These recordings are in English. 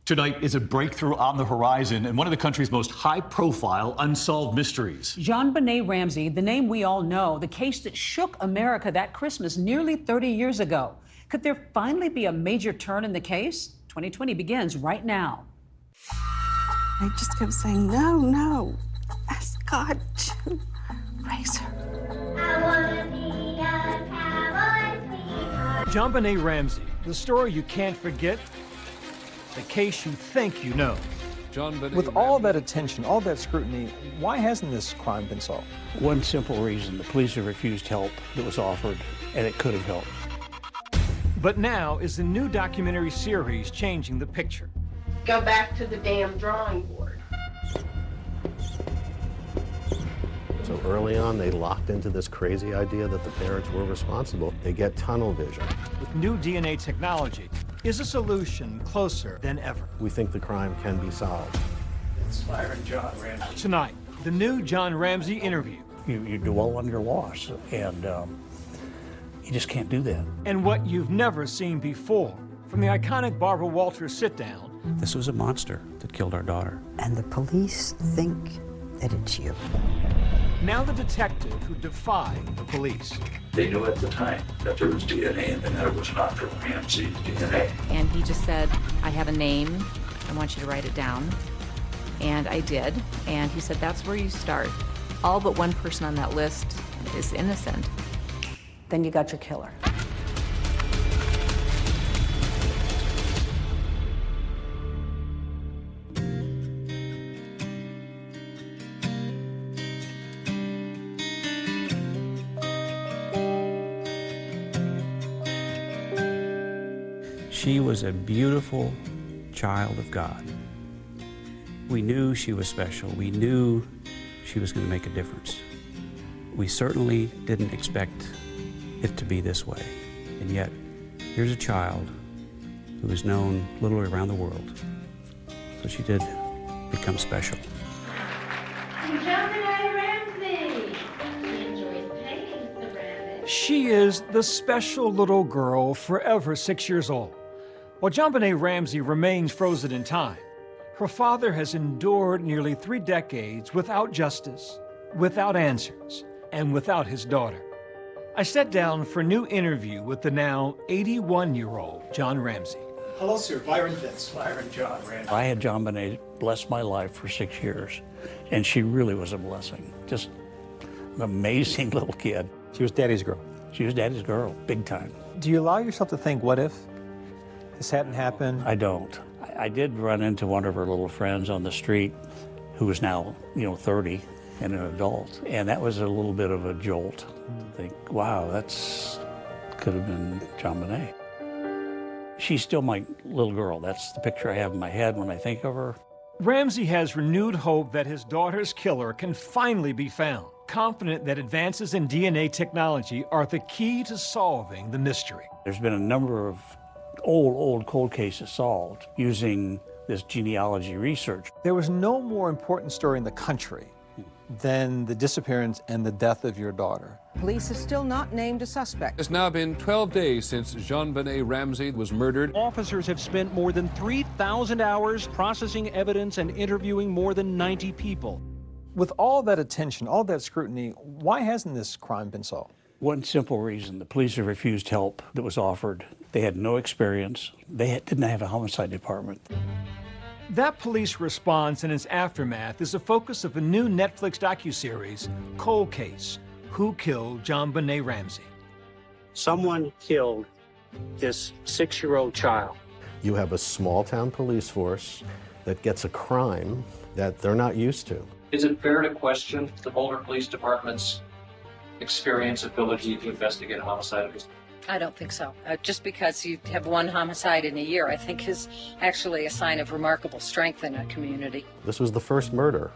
Tonight is a breakthrough on the horizon and one of the country's most high-profile unsolved mysteries. JonBenét Ramsey, the name we all know, the case that shook America that Christmas nearly 30 years ago. Could there finally be a major turn in the case? 2020 begins right now. I just kept saying, no, no. Ask God to raise her. JonBenét Ramsey, the story you can't forget, the case you think you know. With all that attention, all that scrutiny, why hasn't this crime been solved? One simple reason: the police have refused help that was offered, and it could have helped. But now is the new documentary series changing the picture. Go back to the damn drawing board. So early on, they locked into this crazy idea that the parents were responsible. They get tunnel vision. With new DNA technology, is a solution closer than ever. We think the crime can be solved. It's firing John Ramsey. Tonight, the new John Ramsey interview. You dwell on your loss, and you just can't do that. And what you've never seen before. From the iconic Barbara Walters sit-down. This was a monster that killed our daughter. And the police think that it's you. Now the detective who defied the police. They knew at the time that there was DNA and that it was not from Ramsey's DNA. And he just said, I have a name. I want you to write it down. And I did. And he said, that's where you start. All but one person on that list is innocent. Then you got your killer. She was a beautiful child of God. We knew she was special. We knew she was going to make a difference. We certainly didn't expect it to be this way. And yet, here's a child who is known literally around the world. So she did become special. JonBenét Ramsey. She enjoys playing with the rabbit. She is the special little girl, forever 6 years old. While JonBenét Ramsey remains frozen in time, her father has endured nearly 3 decades without justice, without answers, and without his daughter. I sat down for a new interview with the now 81-year-old John Ramsey. Hello, sir. Byron Fitz. Byron John Ramsey. I had JonBenét bless my life for 6 years, and she really was a blessing. Just an amazing little kid. She was daddy's girl. She was daddy's girl, big time. Do you allow yourself to think, what if this hadn't happened? I don't. I did run into one of her little friends on the street who was now, 30 and an adult. And that was a little bit of a jolt to think, wow, could have been JonBenét. She's still my little girl. That's the picture I have in my head when I think of her. Ramsey has renewed hope that his daughter's killer can finally be found, confident that advances in DNA technology are the key to solving the mystery. There's been a number of old cold cases solved using this genealogy research. There was no more important story in the country than the disappearance and the death of your daughter. Police have still not named a suspect. It's now been 12 days since JonBenét Ramsey was murdered. Officers have spent more than 3,000 hours processing evidence and interviewing more than 90 people. With all that attention, all that scrutiny, why hasn't this crime been solved? One simple reason: the police have refused help that was offered. They had no experience. They didn't have a homicide department. That police response and its aftermath is the focus of a new Netflix docuseries, Cold Case: Who Killed JonBenét Ramsey? Someone killed this 6-year-old child. You have a small-town police force that gets a crime that they're not used to. Is it fair to question the Boulder Police Department's experience, ability to investigate a homicide? I don't think so. Just because you have one homicide in a year, I think is actually a sign of remarkable strength in a community. This was the first murder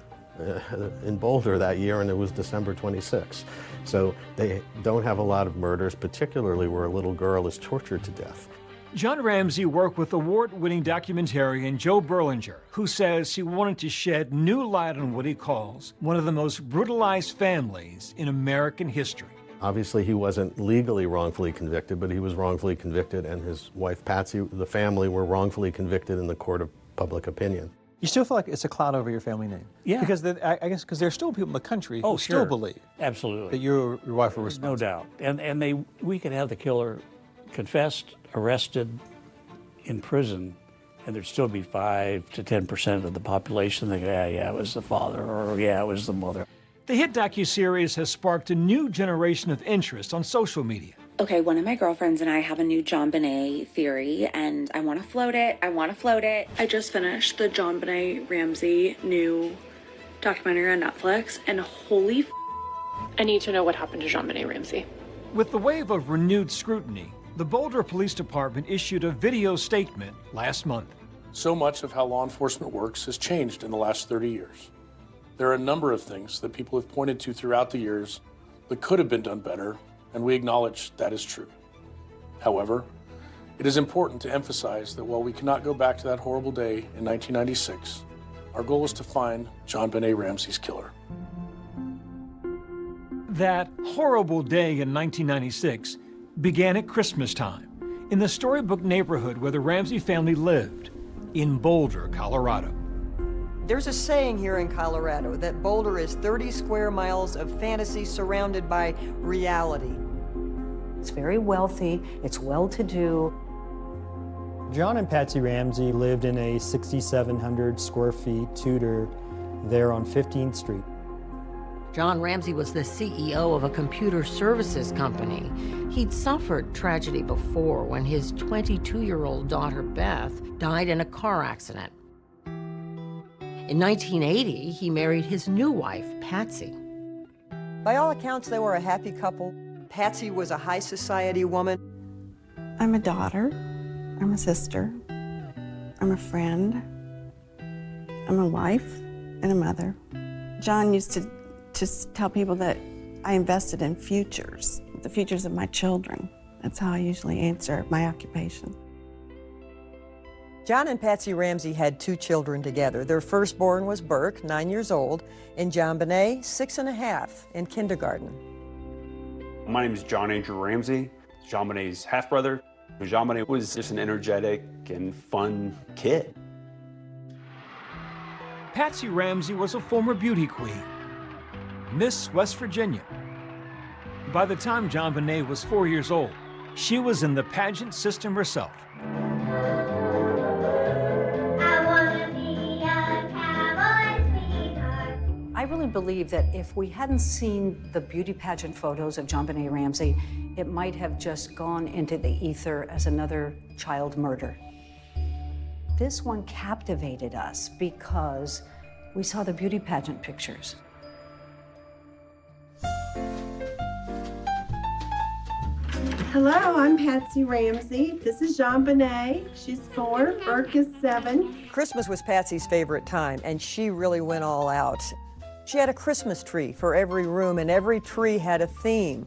in Boulder that year, and it was December 26. So they don't have a lot of murders, particularly where a little girl is tortured to death. John Ramsey worked with award-winning documentarian Joe Berlinger, who says he wanted to shed new light on what he calls one of the most brutalized families in American history. Obviously, he wasn't legally wrongfully convicted, but he was wrongfully convicted, and his wife, Patsy, the family, were wrongfully convicted in the court of public opinion. You still feel like it's a cloud over your family name? Yeah. Because I guess because there are still people in the country who still believe Absolutely. that your wife were responsible. No doubt. And we could have the killer confessed, arrested, in prison, and there'd still be 5 to 10% of the population that, yeah, it was the father, or yeah, it was the mother. The hit docuseries has sparked a new generation of interest on social media. Okay, one of my girlfriends and I have a new JonBenét theory, and I want to float it. I just finished the JonBenét Ramsey new documentary on Netflix, and holy I need to know what happened to JonBenét Ramsey. With the wave of renewed scrutiny, the Boulder Police Department issued a video statement last month. So much of how law enforcement works has changed in the last 30 years. There are a number of things that people have pointed to throughout the years that could have been done better, and we acknowledge that is true. However, it is important to emphasize that while we cannot go back to that horrible day in 1996, our goal is to find JonBenét Ramsey's killer. That horrible day in 1996 began at Christmas time in the Storybook neighborhood where the Ramsey family lived in Boulder, Colorado. There's a saying here in Colorado that Boulder is 30 square miles of fantasy surrounded by reality. It's very wealthy, it's well-to-do. John and Patsy Ramsey lived in a 6,700 square feet Tudor there on 15th Street. John Ramsey was the CEO of a computer services company. He'd suffered tragedy before when his 22-year-old daughter, Beth, died in a car accident. In 1980, he married his new wife, Patsy. By all accounts, they were a happy couple. Patsy was a high society woman. I'm a daughter. I'm a sister. I'm a friend. I'm a wife and a mother. John used to tell people that I invested in futures, the futures of my children. That's how I usually answer my occupation. John and Patsy Ramsey had 2 children together. Their firstborn was Burke, 9 years old, and JonBenét, 6.5, in kindergarten. My name is John Andrew Ramsey, JonBenét's half-brother. JonBenét was just an energetic and fun kid. Patsy Ramsey was a former beauty queen, Miss West Virginia. By the time JonBenét was 4 years old, she was in the pageant system herself. I really believe that if we hadn't seen the beauty pageant photos of JonBenét Ramsey, it might have just gone into the ether as another child murder. This one captivated us because we saw the beauty pageant pictures. Hello, I'm Patsy Ramsey. This is JonBenét. She's 4, Burke is 7. Christmas was Patsy's favorite time, and she really went all out. She had a Christmas tree for every room, and every tree had a theme.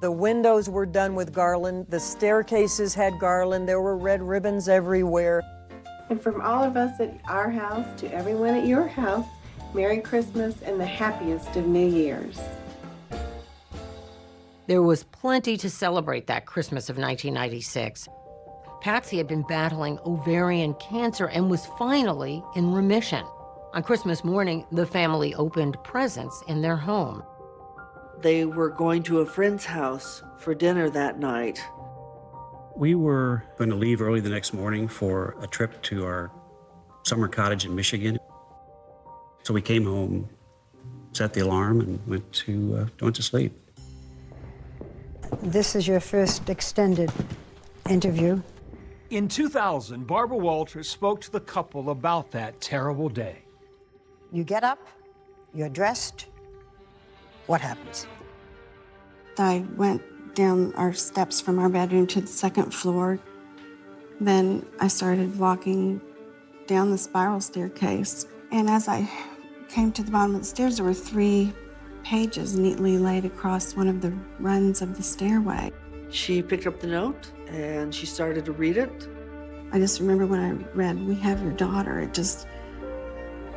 The windows were done with garland, the staircases had garland, there were red ribbons everywhere. And from all of us at our house to everyone at your house, Merry Christmas and the happiest of New Year's. There was plenty to celebrate that Christmas of 1996. Patsy had been battling ovarian cancer and was finally in remission. On Christmas morning, the family opened presents in their home. They were going to a friend's house for dinner that night. We were going to leave early the next morning for a trip to our summer cottage in Michigan. So we came home, set the alarm, and went to sleep. This is your first extended interview. In 2000, Barbara Walters spoke to the couple about that terrible day. You get up, you're dressed. What happens? I went down our steps from our bedroom to the 2nd floor. Then I started walking down the spiral staircase. And as I came to the bottom of the stairs, there were 3 pages neatly laid across one of the runs of the stairway. She picked up the note and she started to read it. I just remember when I read, "We have your daughter," it just,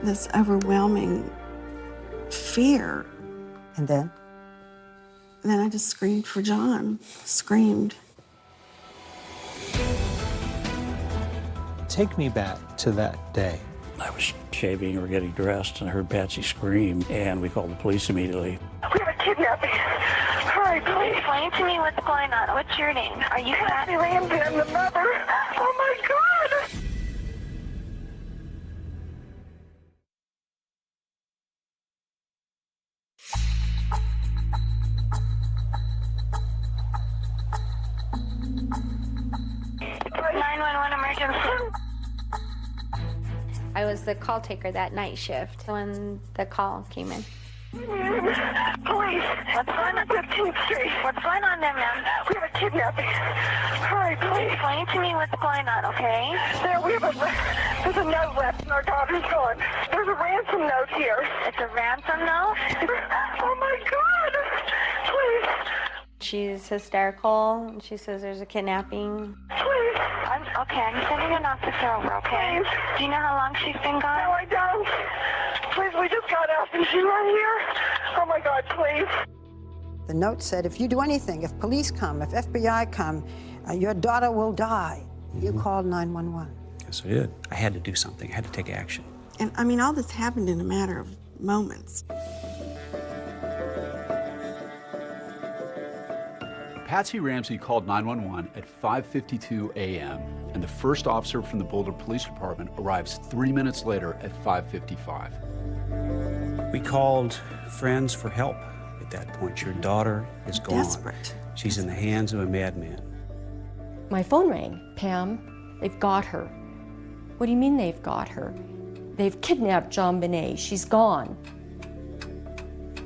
this overwhelming fear. And then? And then I just screamed for John, screamed. Take me back to that day. I was shaving or getting dressed and I heard Patsy scream, and we called the police immediately. We have a kidnapping. Hurry, please. Explain to me what's going on. What's your name? Are you Patsy Ramsey? I'm the mother. Oh my God! I was the call taker that night shift when the call came in. Police, what's going on 15th Street? What's going on there, ma'am? We have a kidnapping. Hurry, please. Explain to me what's going on, okay? There's a note left and our daughter's gone. There's a ransom note here. It's a ransom note? Oh my God! Please. She's hysterical. She says there's a kidnapping. Please. I'm sending an officer over, okay? Please. Do you know how long she's been gone? No, I don't. Please, we just got out and she's right here. Oh my God, please. The note said, if you do anything, if police come, if FBI come, your daughter will die. You called 911. Yes, I did. I had to do something. I had to take action. And I mean, all this happened in a matter of moments. Patsy Ramsey called 911 at 5:52 a.m., and the first officer from the Boulder Police Department arrives 3 minutes later at 5:55. We called friends for help at that point. Your daughter is gone. Desperate. She's in the hands of a madman. My phone rang. Pam, they've got her. What do you mean they've got her? They've kidnapped JonBenét. She's gone.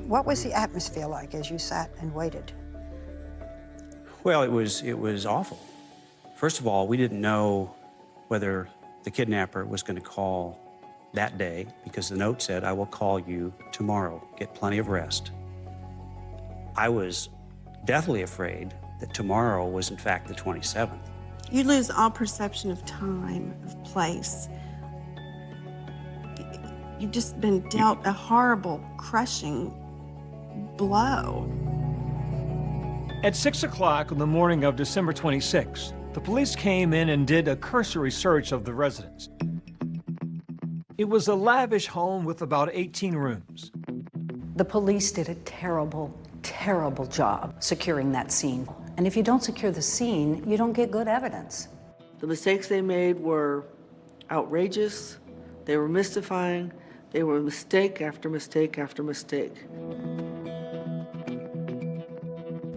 What was the atmosphere like as you sat and waited? Well, it was awful. First of all, we didn't know whether the kidnapper was going to call that day, because the note said, I will call you tomorrow. Get plenty of rest. I was deathly afraid that tomorrow was in fact the 27th. You lose all perception of time, of place. You've just been dealt a horrible, crushing blow. At 6 o'clock on the morning of December 26th, the police came in and did a cursory search of the residence. It was a lavish home with about 18 rooms. The police did a terrible, terrible job securing that scene. And if you don't secure the scene, you don't get good evidence. The mistakes they made were outrageous, they were mystifying, they were mistake after mistake after mistake.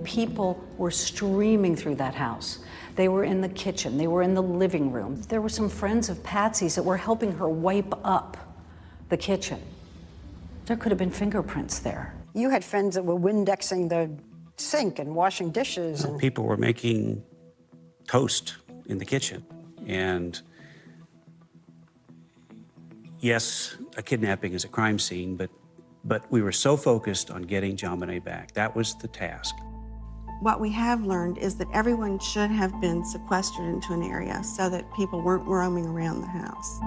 People were streaming through that house. They were in the kitchen, they were in the living room. There were some friends of Patsy's that were helping her wipe up the kitchen. There could have been fingerprints there. You had friends that were Windexing the sink and washing dishes. And People were making toast in the kitchen. And yes, a kidnapping is a crime scene, but we were so focused on getting JonBenét back. That was the task. What we have learned is that everyone should have been sequestered into an area so that people weren't roaming around the house.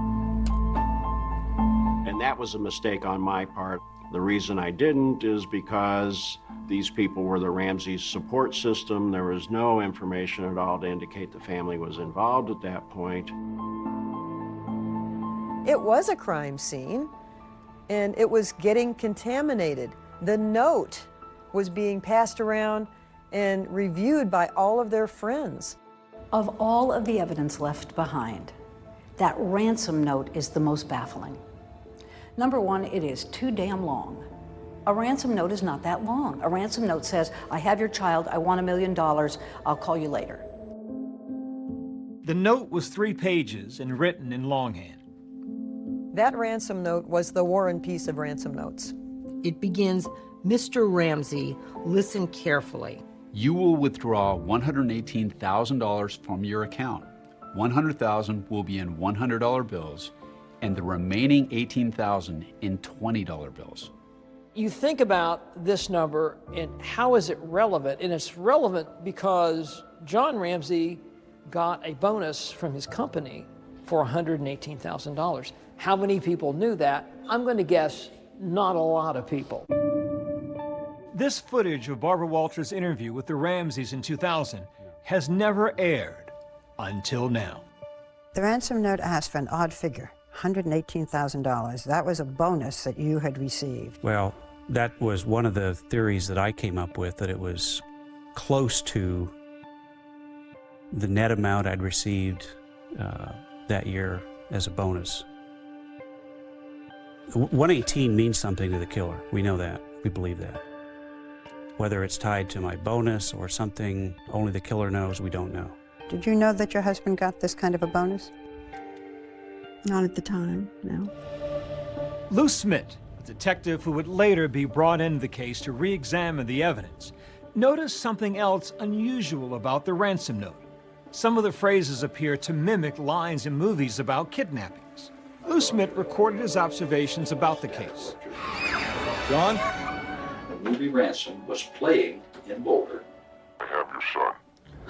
And that was a mistake on my part. The reason I didn't is because these people were the Ramsey's support system. There was no information at all to indicate the family was involved at that point. It was a crime scene, and it was getting contaminated. The note was being passed around and reviewed by all of their friends. Of all of the evidence left behind, that ransom note is the most baffling. Number one, it is too damn long. A ransom note is not that long. A ransom note says, I have your child, I want $1 million, I'll call you later. The note was 3 pages and written in longhand. That ransom note was the War and Peace of ransom notes. It begins, Mr. Ramsey, listen carefully. You will withdraw $118,000 from your account. $100,000 will be in $100 bills, and the remaining $18,000 in $20 bills. You think about this number and how is it relevant? And it's relevant because John Ramsey got a bonus from his company for $118,000. How many people knew that? I'm going to guess not a lot of people. This footage of Barbara Walters' interview with the Ramseys in 2000 has never aired until now. The ransom note asked for an odd figure, $118,000. That was a bonus that you had received. Well, that was one of the theories that I came up with, that it was close to the net amount I'd received that year as a bonus. 118 means something to the killer. We know that. We believe that. Whether it's tied to my bonus or something only the killer knows, we don't know. Did you know that your husband got this kind of a bonus? Not at the time, no. Lou Smith, a detective who would later be brought into the case to re-examine the evidence, noticed something else unusual about the ransom note. Some of the phrases appear to mimic lines in movies about kidnappings. Lou Smith recorded his observations about the case. John? The movie Ransom was playing in Boulder. I have your son.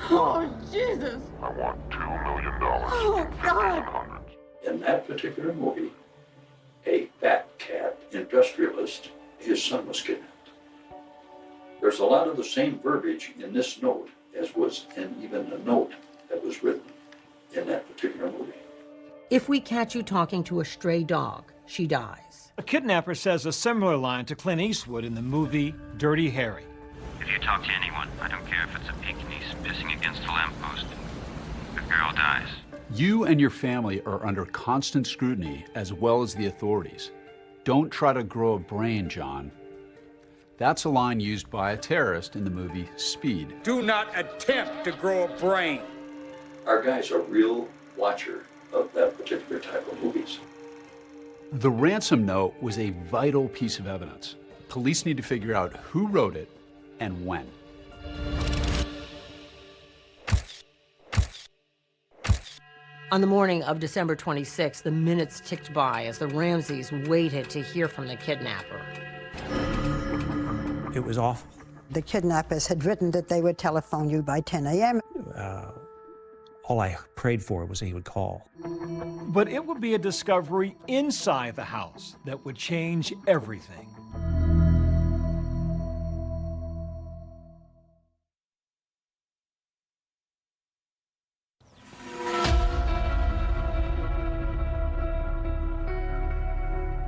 Oh, Jesus. I want $2 million. Oh, God. In that particular movie, a fat cat industrialist, his son was kidnapped. There's a lot of the same verbiage in this note as was in even a note that was written in that particular movie. If we catch you talking to a stray dog, she dies. A kidnapper says a similar line to Clint Eastwood in the movie Dirty Harry. If you talk to anyone, I don't care if it's a Pekingese pissing against a lamppost, the girl dies. You and your family are under constant scrutiny, as well as the authorities. Don't try to grow a brain, John. That's a line used by a terrorist in the movie Speed. Do not attempt to grow a brain. Our guy's a real watcher of that particular type of movies. The ransom note was a vital piece of evidence. Police need to figure out who wrote it and when. On the morning of December 26, the minutes ticked by as the Ramseys waited to hear from the kidnapper. It was awful. The kidnappers had written that they would telephone you by 10 a.m. All I prayed for was he would call. But it would be a discovery inside the house that would change everything.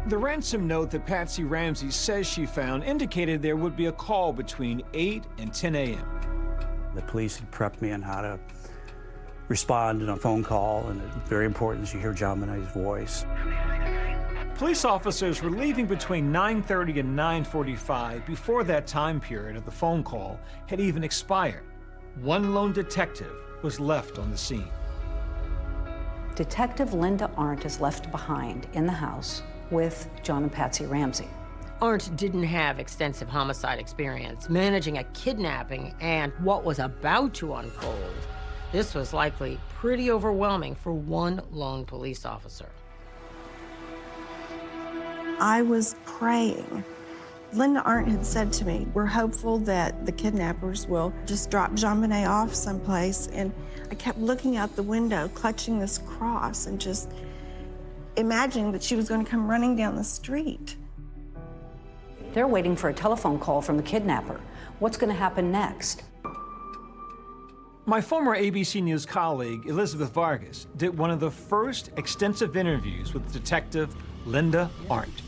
The ransom note that Patsy Ramsey says she found indicated there would be a call between 8 and 10 a.m. The police had prepped me on how to respond in a phone call, and it's very important that you hear JonBenét's voice. Police officers were leaving between 9:30 and 9:45 before that time period of the phone call had even expired. One lone detective was left on the scene. Detective Linda Arndt is left behind in the house with John and Patsy Ramsey. Arndt didn't have extensive homicide experience managing a kidnapping and what was about to unfold. This was likely pretty overwhelming for one lone police officer. I was praying. Linda Arndt had said to me, we're hopeful that the kidnappers will just drop JonBené off someplace. And I kept looking out the window, clutching this cross and just imagining that she was going to come running down the street. They're waiting for a telephone call from the kidnapper. What's going to happen next? My former ABC News colleague, Elizabeth Vargas, did one of the first extensive interviews with Detective Linda Arndt.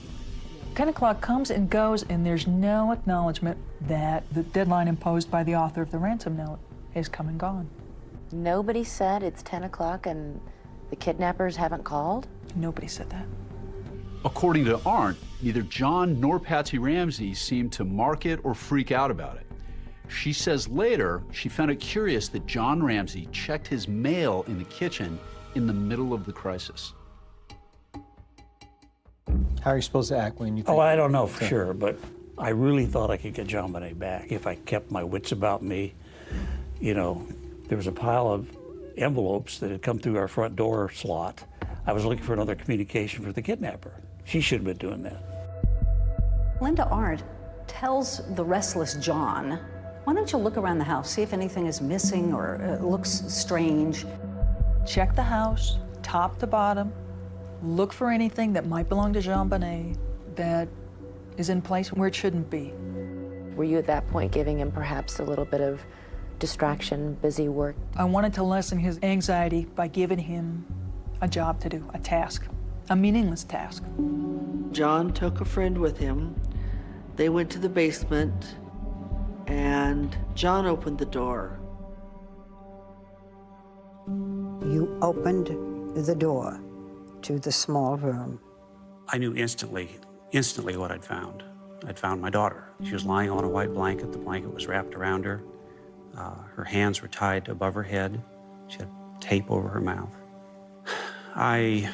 10 o'clock comes and goes, and there's no acknowledgement that the deadline imposed by the author of the ransom note is come and gone. Nobody said it's 10 o'clock and the kidnappers haven't called? Nobody said that. According to Arndt, neither John nor Patsy Ramsey seemed to mark it or freak out about it. She says later she found it curious that John Ramsey checked his mail in the kitchen in the middle of the crisis. How are you supposed to act when you think? Oh, I don't know for sure, but I really thought I could get JonBené back if I kept my wits about me. You know, there was a pile of envelopes that had come through our front door slot. I was looking for another communication for the kidnapper. She should have been doing that. Linda Arndt tells the restless John, why don't you look around the house, see if anything is missing or looks strange. Check the house, top to bottom. Look for anything that might belong to JonBené that is in place where it shouldn't be. Were you at that point giving him perhaps a little bit of distraction, busy work? I wanted to lessen his anxiety by giving him a job to do, a task, a meaningless task. John took a friend with him. They went to the basement, and John opened the door. You opened the door to the small room. I knew instantly what I'd found. I'd found my daughter. She was lying on a white blanket. The blanket was wrapped around her. Her hands were tied above her head. She had tape over her mouth. I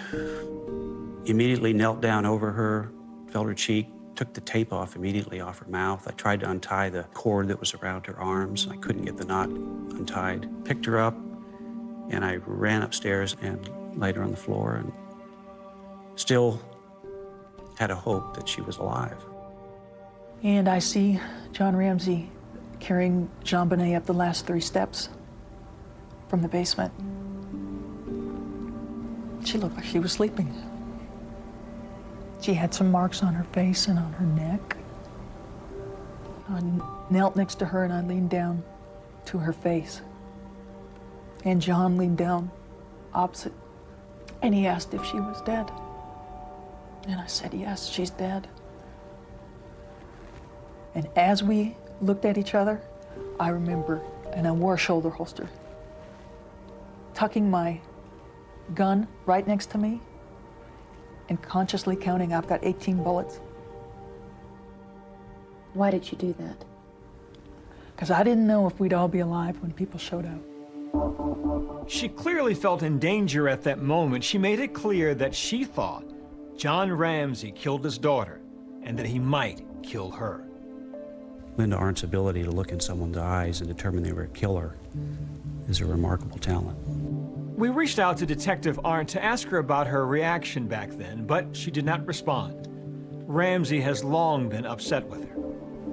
immediately knelt down over her, felt her cheek, took the tape off immediately off her mouth. I tried to untie the cord that was around her arms. I couldn't get the knot untied. Picked her up, and I ran upstairs and laid her on the floor, and still had a hope that she was alive. And I see John Ramsey carrying JonBenét up the last 3 steps from the basement. She looked like she was sleeping. She had some marks on her face and on her neck. I knelt next to her and I leaned down to her face. And John leaned down opposite, and he asked if she was dead. And I said, yes, she's dead. And as we looked at each other, I remember, and I wore a shoulder holster, tucking my gun right next to me and consciously counting, I've got 18 bullets. Why did you do that? Because I didn't know if we'd all be alive when people showed up. She clearly felt in danger at that moment. She made it clear that she thought John Ramsey killed his daughter and that he might kill her. Linda Arndt's ability to look in someone's eyes and determine they were a killer is a remarkable talent. We reached out to Detective Arndt to ask her about her reaction back then, but she did not respond. Ramsey has long been upset with her.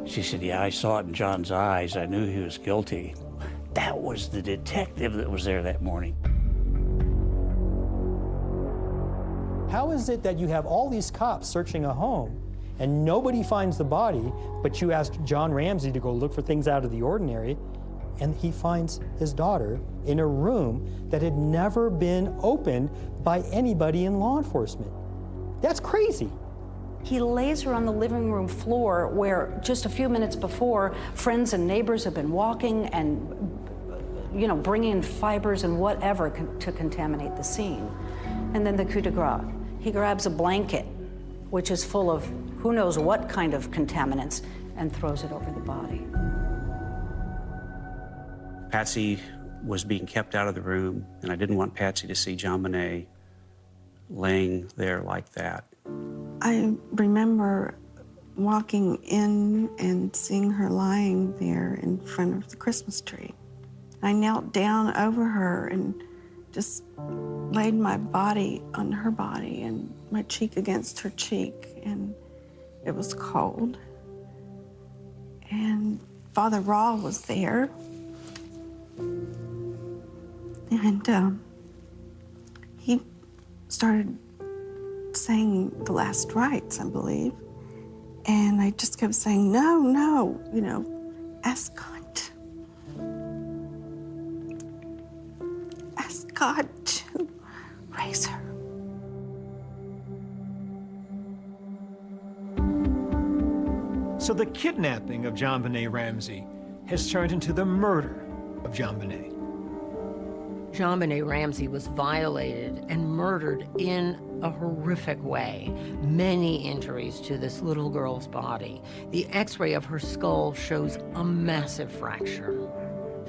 She said, yeah, I saw it in John's eyes. I knew he was guilty. That was the detective that was there that morning. How is it that you have all these cops searching a home and nobody finds the body, but you asked John Ramsey to go look for things out of the ordinary, and he finds his daughter in a room that had never been opened by anybody in law enforcement? That's crazy. He lays her on the living room floor where just a few minutes before, friends and neighbors have been walking and, you know, bringing in fibers and whatever to contaminate the scene. And then the coup de grace. He grabs a blanket, which is full of who knows what kind of contaminants, and throws it over the body. Patsy was being kept out of the room, and I didn't want Patsy to see JonBenét laying there like that. I remember walking in and seeing her lying there in front of the Christmas tree. I knelt down over her and just laid my body on her body and my cheek against her cheek, and it was cold. And Father Raw was there. And he started saying the last rites, I believe. And I just kept saying, no, no, you know, ask God. Ask God to raise her. So the kidnapping of JonBenét Ramsey has turned into the murder of JonBenét. JonBenét Ramsey was violated and murdered in a horrific way. Many injuries to this little girl's body. The x-ray of her skull shows a massive fracture.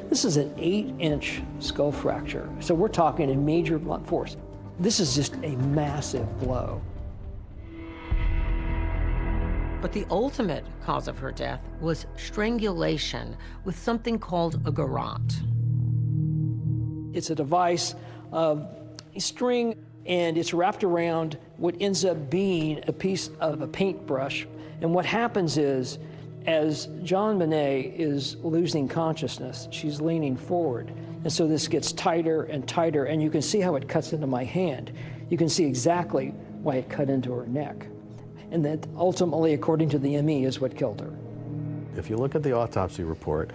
This is an 8-inch skull fracture, so we're talking a major blunt force. This is just a massive blow. But the ultimate cause of her death was strangulation with something called a garrote. It's a device of a string, and it's wrapped around what ends up being a piece of a paintbrush. And what happens is, as JonBenét is losing consciousness, she's leaning forward. And so this gets tighter and tighter, and you can see how it cuts into my hand. You can see exactly why it cut into her neck. And that ultimately, according to the ME, is what killed her. If you look at the autopsy report,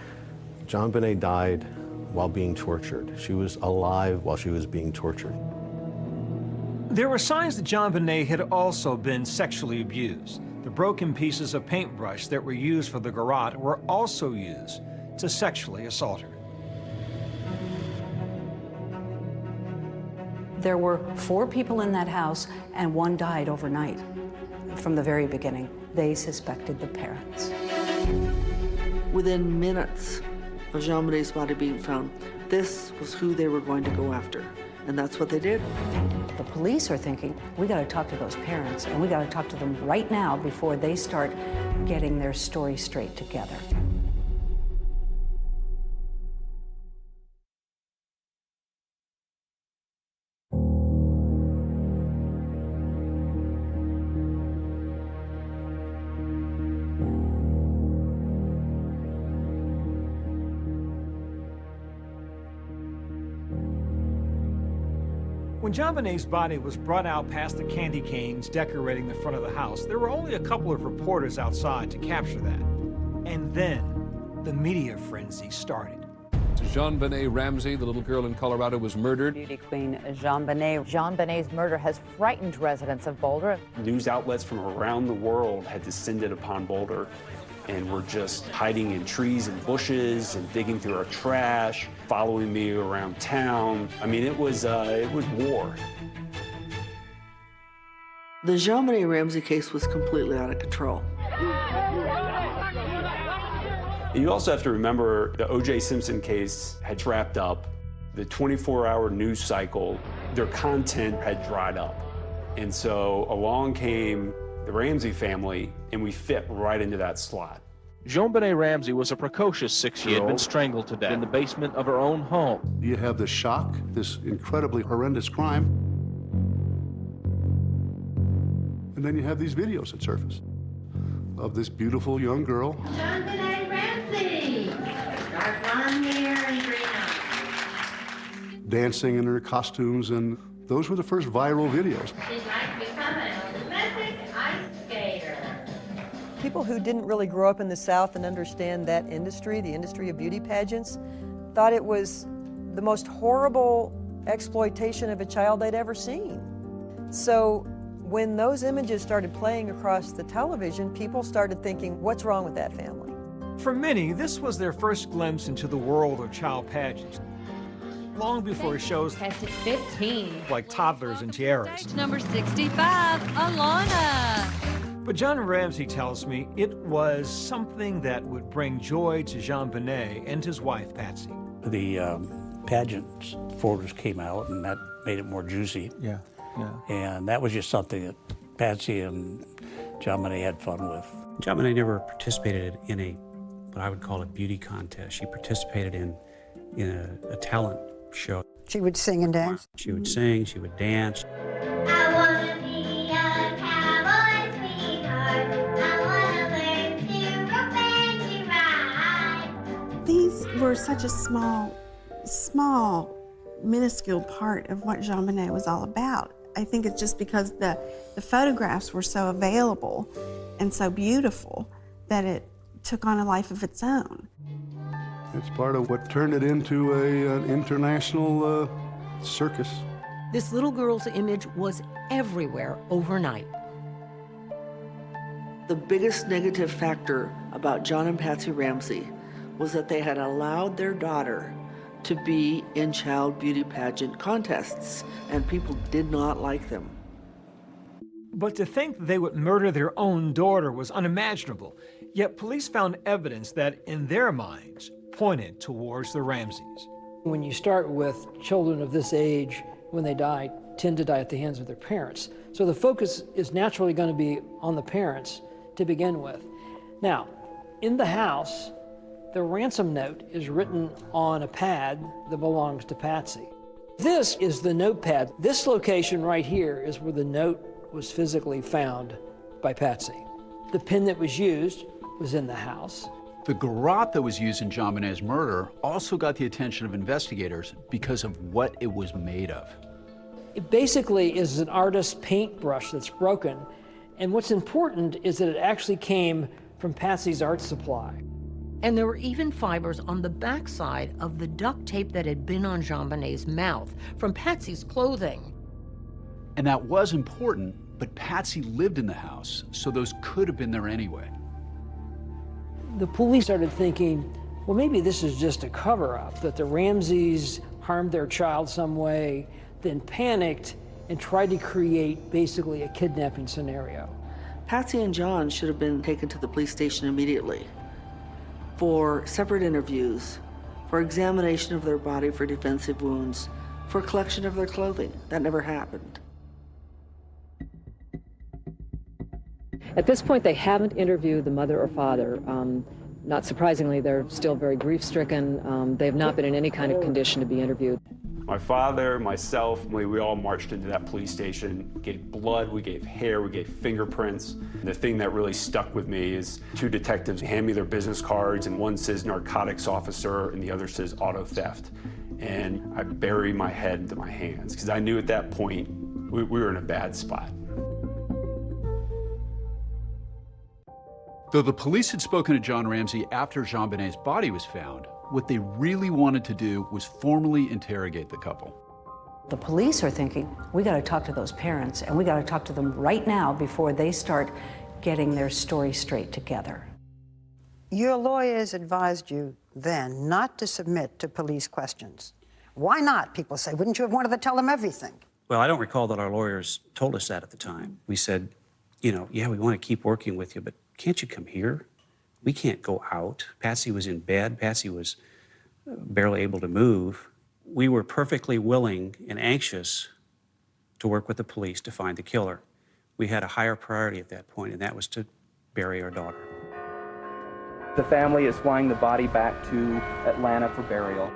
JonBenét died while being tortured. She was alive while she was being tortured. There were signs that JonBenét had also been sexually abused. The broken pieces of paintbrush that were used for the garrote were also used to sexually assault her. There were 4 people in that house, and 1 died overnight. From the very beginning, they suspected the parents. Within minutes of JonBenét's body being found, this was who they were going to go after, and that's what they did. The police are thinking, we got to talk to those parents, and we got to talk to them right now before they start getting their story straight together. When JonBenét's body was brought out past the candy canes decorating the front of the house, there were only a couple of reporters outside to capture that. And then the media frenzy started. JonBenét Ramsey, the little girl in Colorado, was murdered. Beauty queen JonBenét. JonBenét's murder has frightened residents of Boulder. News outlets from around the world had descended upon Boulder and were just hiding in trees and bushes and digging through our trash, following me around town. I mean, it was war. The JonBenét Ramsey case was completely out of control. You also have to remember the O.J. Simpson case had wrapped up. The 24-hour news cycle, their content had dried up. And so along came the Ramsey family, and we fit right into that slot. JonBenét Ramsey was a precocious 6-year-old. She had been strangled to death in the basement of her own home. You have the shock, this incredibly horrendous crime, and then you have these videos that surface of this beautiful young girl. JonBenét Ramsey! Dark blonde hair and green eyes. Dancing in her costumes, and those were the first viral videos. She'd like to become an Olympic ice skater. People who didn't really grow up in the South and understand that industry, the industry of beauty pageants, thought it was the most horrible exploitation of a child they'd ever seen. So when those images started playing across the television, people started thinking, what's wrong with that family? For many, this was their first glimpse into the world of child pageants. Long before shows tested 15 like Toddlers and Tiaras. Number 65, Alana. But John Ramsey tells me it was something that would bring joy to JonBenét and his wife, Patsy. The pageant photos came out, and that made it more juicy. Yeah. And that was just something that Patsy and JonBenét had fun with. JonBenét never participated in what I would call a beauty contest. She participated in a talent show. She would sing and dance? She would sing, she would dance. I want to be a cowboy sweetheart. I want to learn to rope and to ride. These were such a small, minuscule part of what JonBenét was all about. I think it's just because the photographs were so available and so beautiful that it took on a life of its own. It's part of what turned it into an international circus. This little girl's image was everywhere overnight. The biggest negative factor about John and Patsy Ramsey was that they had allowed their daughter to be in child beauty pageant contests, and people did not like them. But to think they would murder their own daughter was unimaginable. Yet police found evidence that, in their minds, pointed towards the Ramseys. When you start with children of this age, when they die, tend to die at the hands of their parents. So the focus is naturally going to be on the parents to begin with. Now, in the house, the ransom note is written on a pad that belongs to Patsy. This is the notepad. This location right here is where the note was physically found by Patsy. The pen that was used was in the house. The garrote that was used in JonBenét's murder also got the attention of investigators because of what it was made of. It basically is an artist's paintbrush that's broken, and what's important is that it actually came from Patsy's art supply. And there were even fibers on the backside of the duct tape that had been on JonBenét's mouth from Patsy's clothing. And that was important, but Patsy lived in the house, so those could have been there anyway. The police started thinking, well, maybe this is just a cover-up, that the Ramseys harmed their child some way, then panicked and tried to create basically a kidnapping scenario. Patsy and John should have been taken to the police station immediately for separate interviews, for examination of their body for defensive wounds, for collection of their clothing. That never happened. At this point, they haven't interviewed the mother or father. Not surprisingly, they're still very grief-stricken. They have not been in any kind of condition to be interviewed. My father, myself, we all marched into that police station, gave blood, we gave hair, we gave fingerprints. The thing that really stuck with me is two detectives hand me their business cards, and one says narcotics officer and the other says auto theft. And I bury my head into my hands because I knew at that point we were in a bad spot. Though the police had spoken to John Ramsey after JonBenét's body was found, what they really wanted to do was formally interrogate the couple. The police are thinking, we got to talk to those parents, and we got to talk to them right now before they start getting their story straight together. Your lawyers advised you then not to submit to police questions. Why not, people say? Wouldn't you have wanted to tell them everything? Well, I don't recall that our lawyers told us that at the time. We said, yeah, we want to keep working with you, but can't you come here? We can't go out. Patsy was in bed. Patsy was barely able to move. We were perfectly willing and anxious to work with the police to find the killer. We had a higher priority at that point, and that was to bury our daughter. The family is flying the body back to Atlanta for burial.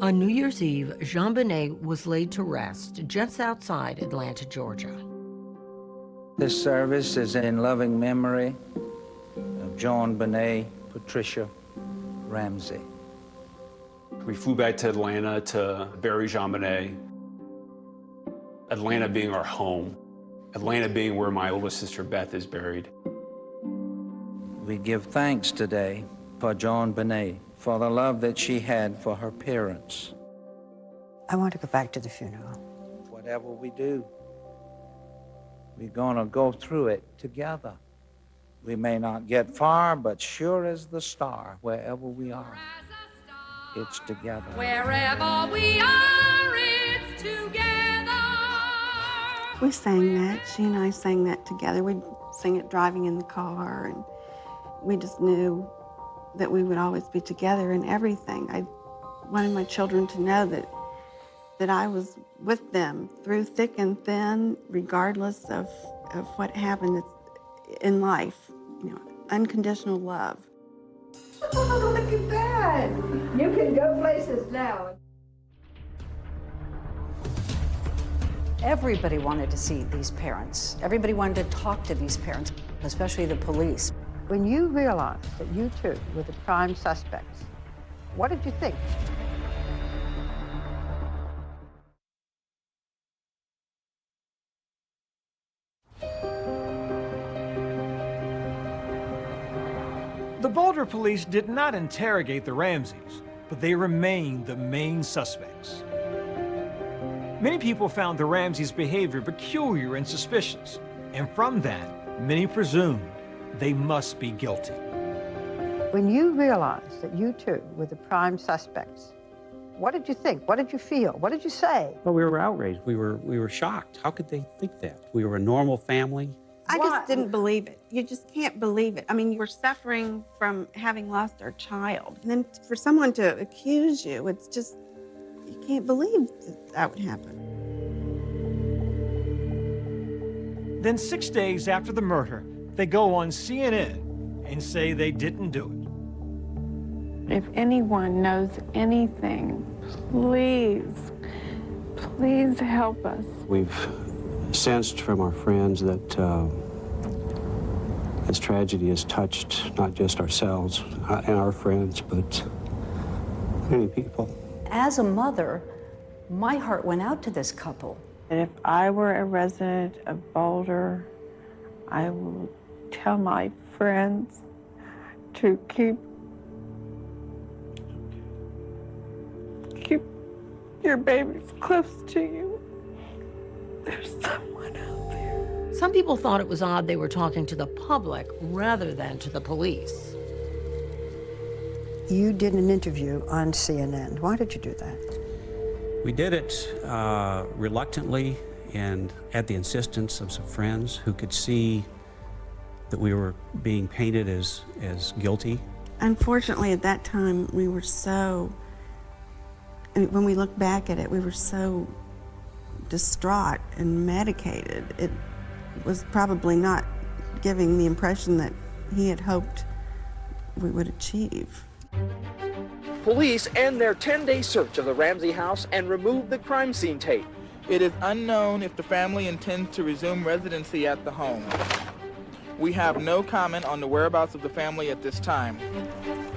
On New Year's Eve, JonBené was laid to rest just outside Atlanta, Georgia. This service is in loving memory of JonBené Patricia Ramsey. We flew back to Atlanta to bury JonBené. Atlanta being our home. Atlanta being where my oldest sister Beth is buried. We give thanks today for JonBené, for the love that she had for her parents. I want to go back to the funeral. Whatever we do, we're gonna go through it together. We may not get far, but sure as the star, wherever we are, it's together. Wherever we are, it's together. We sang that. She and I sang that together. We'd sing it driving in the car, and we just knew that we would always be together in everything. I wanted my children to know that I was with them through thick and thin, regardless of what happened in life. You know, unconditional love. Oh, look at that. You can go places now. Everybody wanted to see these parents. Everybody wanted to talk to these parents, especially the police. When you realized that you two were the prime suspects, what did you think? The Boulder police did not interrogate the Ramseys, but they remained the main suspects. Many people found the Ramseys' behavior peculiar and suspicious, and from that, many presumed they must be guilty. When you realized that you two were the prime suspects, what did you think? What did you feel? What did you say? Well, we were outraged. We were shocked. How could they think that? We were a normal family. I just didn't believe it. You just can't believe it. I mean, we're suffering from having lost our child. And then for someone to accuse you, it's just, you can't believe that would happen. Then 6 days after the murder, they go on CNN and say they didn't do it. If anyone knows anything, please help us. We've sensed from our friends that this tragedy has touched not just ourselves and our friends, but many people. As a mother, my heart went out to this couple. And if I were a resident of Boulder, I will tell my friends to keep your babies close to you. There's someone out there. Some people thought it was odd they were talking to the public rather than to the police. You did an interview on CNN. Why did you do that? We did it reluctantly and at the insistence of some friends who could see that we were being painted as guilty. Unfortunately, at that time, we were so, when we look back at it, we were so distraught and medicated. It was probably not giving the impression that he had hoped we would achieve. Police end their 10-day search of the Ramsey house and remove the crime scene tape. It is unknown if the family intends to resume residency at the home. We have no comment on the whereabouts of the family at this time.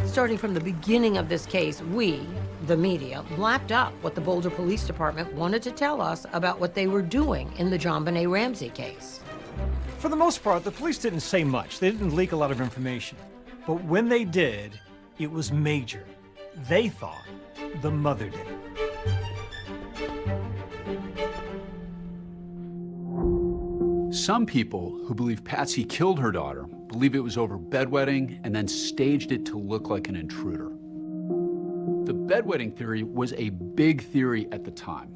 Starting from the beginning of this case, we, the media, lapped up what the Boulder Police Department wanted to tell us about what they were doing in the JonBenét Ramsey case. For the most part, the police didn't say much. They didn't leak a lot of information. But when they did, it was major. They thought the mother did it. Some people who believe Patsy killed her daughter believe it was over bedwetting and then staged it to look like an intruder. The bedwetting theory was a big theory at the time.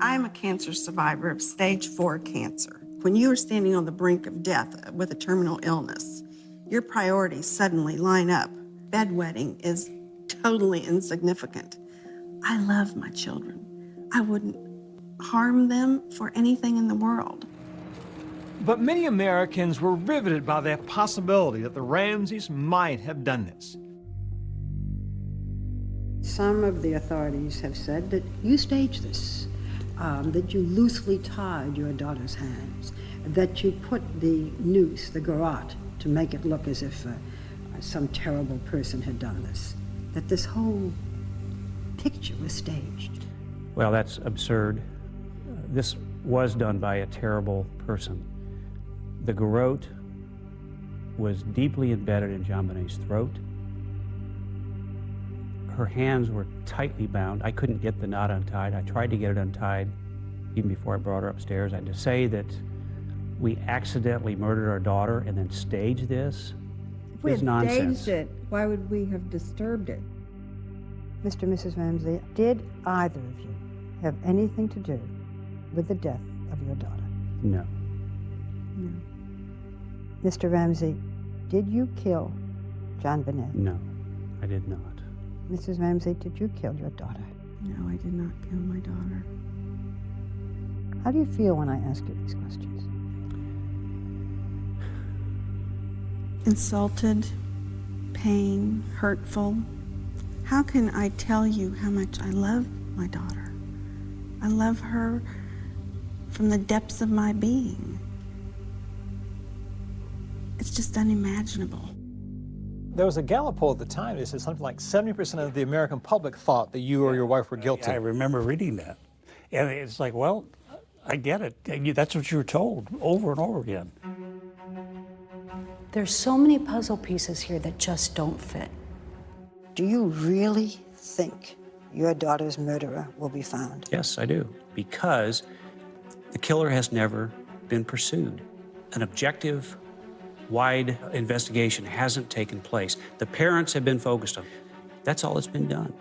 I'm a cancer survivor of stage 4 cancer. When you are standing on the brink of death with a terminal illness, your priorities suddenly line up. Bedwetting is totally insignificant. I love my children. I wouldn't harm them for anything in the world. But many Americans were riveted by the possibility that the Ramseys might have done this. Some of the authorities have said that you staged this, that you loosely tied your daughter's hands, that you put the noose, the garrote, to make it look as if some terrible person had done this, that this whole picture was staged. Well, that's absurd. This was done by a terrible person. The garrote was deeply embedded in JonBenét's throat. Her hands were tightly bound. I couldn't get the knot untied. I tried to get it untied even before I brought her upstairs. And to say that we accidentally murdered our daughter and then staged this is nonsense. If we had staged it, why would we have disturbed it? Mr. and Mrs. Ramsey, did either of you have anything to do with the death of your daughter? No. No. Mr. Ramsey, did you kill JonBenét? No, I did not. Mrs. Ramsey, did you kill your daughter? No, I did not kill my daughter. How do you feel when I ask you these questions? Insulted, pain, hurtful. How can I tell you how much I love my daughter? I love her from the depths of my being. It's just unimaginable. There was a Gallup poll at the time that said something like 70% of the American public thought that you or your wife were guilty. I remember reading that. And it's like, well, I get it. That's what you were told over and over again. There's so many puzzle pieces here that just don't fit. Do you really think your daughter's murderer will be found? Yes, I do. Because the killer has never been pursued. An objective, wide investigation hasn't taken place. The parents have been focused on. That's all that's been done.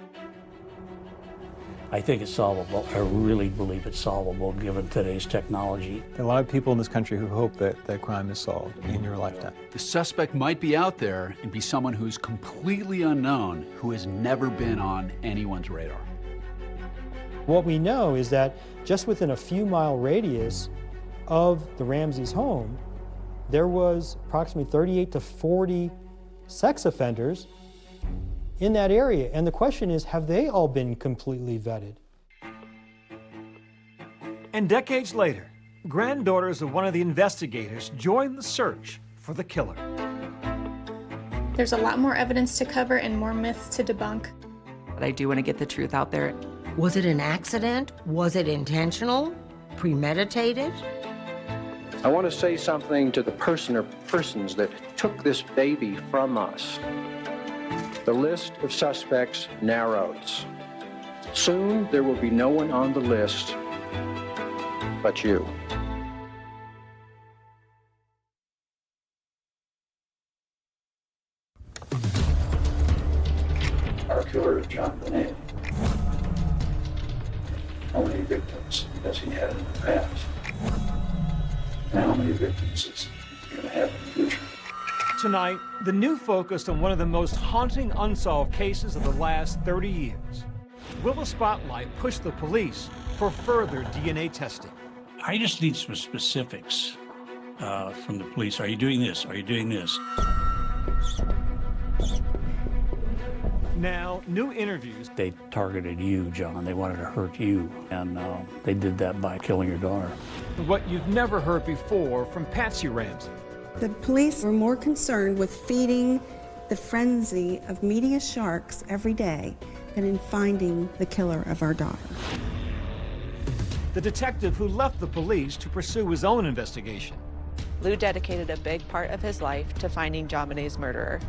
I think it's solvable. I really believe it's solvable given today's technology. There are a lot of people in this country who hope that that crime is solved in your lifetime. The suspect might be out there and be someone who's completely unknown, who has never been on anyone's radar. What we know is that just within a few mile radius of the Ramseys' home, there was approximately 38 to 40 sex offenders in that area. And the question is, have they all been completely vetted? And decades later, granddaughters of one of the investigators joined the search for the killer. There's a lot more evidence to cover and more myths to debunk. But I do want to get the truth out there. Was it an accident? Was it intentional? Premeditated? I want to say something to the person or persons that took took this baby from us. The list of suspects narrows. Soon there will be no one on the list but you. Our killer is JonBenet. How many victims has he had in the past? And how many victims is he going to have in the future? Tonight, the new focus on one of the most haunting unsolved cases of the last 30 years. Will the spotlight push the police for further DNA testing? I just need some specifics from the police. Are you doing this? Are you doing this? Now, new interviews. They targeted you, John. They wanted to hurt you. And they did that by killing your daughter. What you've never heard before from Patsy Ramsey. The police were more concerned with feeding the frenzy of media sharks every day than in finding the killer of our daughter. The detective who left the police to pursue his own investigation. Lou dedicated a big part of his life to finding JonBenet's murderer.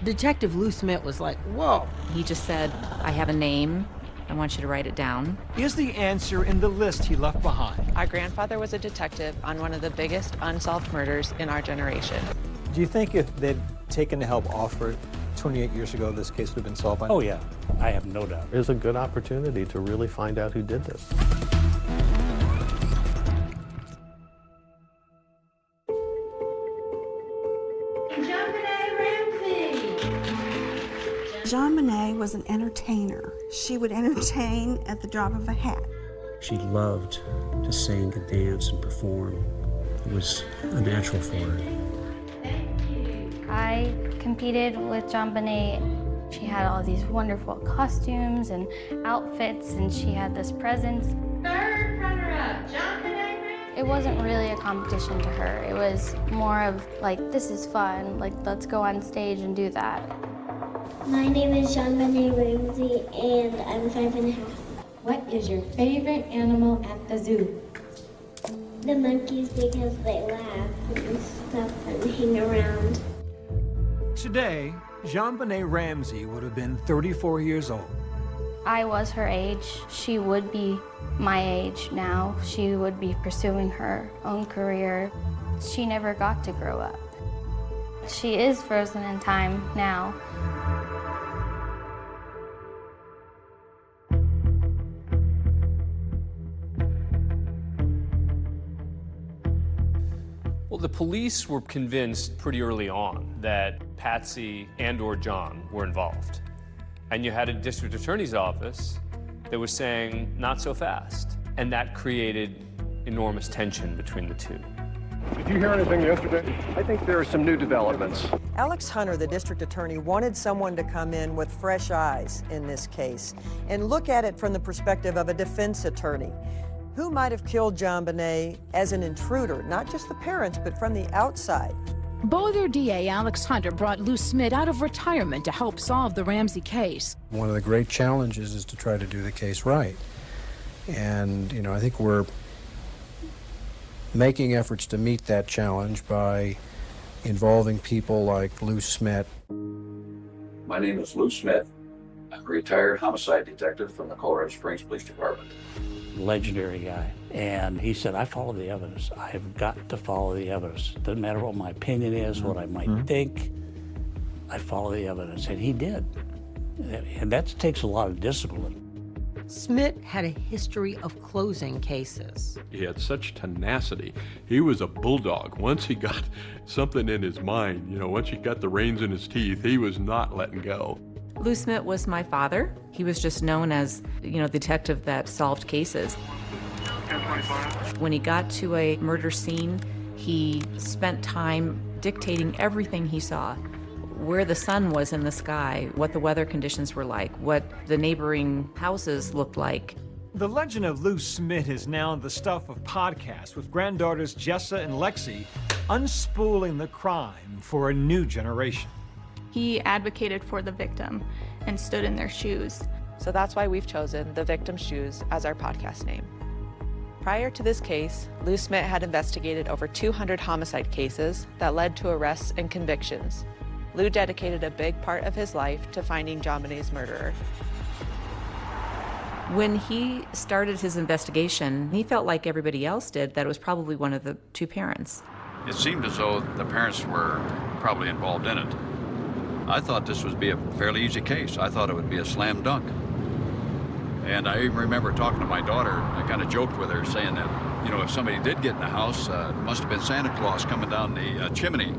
Detective Lou Smith was like, whoa. He just said, I have a name. I want you to write it down. Is the answer in the list he left behind? Our grandfather was a detective on one of the biggest unsolved murders in our generation. Do you think if they'd taken the help offered 28 years ago, this case would have been solved by now? Oh, yeah. I have no doubt. It's a good opportunity to really find out who did this. JonBenet was an entertainer. She would entertain at the drop of a hat. She loved to sing and dance and perform. It was a natural for her. I competed with JonBenet. She had all these wonderful costumes and outfits, and she had this presence. Third runner-up, JonBenet. It wasn't really a competition to her. It was more of like, this is fun, like let's go on stage and do that. My name is JonBenet Ramsey, and I'm 5.5. What is your favorite animal at the zoo? The monkeys, because they laugh and stuff and hang around. Today, JonBenet Ramsey would have been 34 years old. I was her age. She would be my age now. She would be pursuing her own career. She never got to grow up. She is frozen in time now. Well, the police were convinced pretty early on that Patsy and/or John were involved. And you had a district attorney's office that was saying, not so fast. And that created enormous tension between the two. Did you hear anything yesterday? I think there are some new developments. Alex Hunter, the district attorney, wanted someone to come in with fresh eyes in this case and look at it from the perspective of a defense attorney. Who might have killed JonBenet as an intruder, not just the parents, but from the outside? Boulder DA Alex Hunter brought Lou Smith out of retirement to help solve the Ramsey case. One of the great challenges is to try to do the case right. And, you know, I think we're making efforts to meet that challenge by involving people like Lou Smith. My name is Lou Smith. I'm a retired homicide detective from the Colorado Springs Police Department. Legendary guy. And he said, I follow the evidence. I have got to follow the evidence. Doesn't matter what my opinion is, what I might think, I follow the evidence. And he did. And that takes a lot of discipline. Smith had a history of closing cases. He had such tenacity. He was a bulldog. Once he got something in his mind, you know, once he got the reins in his teeth, he was not letting go. Lou Smith was my father. He was just known as, the detective that solved cases. When he got to a murder scene, he spent time dictating everything he saw. Where the sun was in the sky, what the weather conditions were like, what the neighboring houses looked like. The legend of Lou Smith is now the stuff of podcasts with granddaughters Jessa and Lexi unspooling the crime for a new generation. He advocated for the victim and stood in their shoes. So that's why we've chosen The Victim's Shoes as our podcast name. Prior to this case, Lou Smit had investigated over 200 homicide cases that led to arrests and convictions. Lou dedicated a big part of his life to finding JonBenét's murderer. When he started his investigation, he felt like everybody else did, that it was probably one of the two parents. It seemed as though the parents were probably involved in it. I thought this would be a fairly easy case. I thought it would be a slam dunk. And I even remember talking to my daughter. I kind of joked with her, saying that, you know, if somebody did get in the house, it must have been Santa Claus coming down the chimney.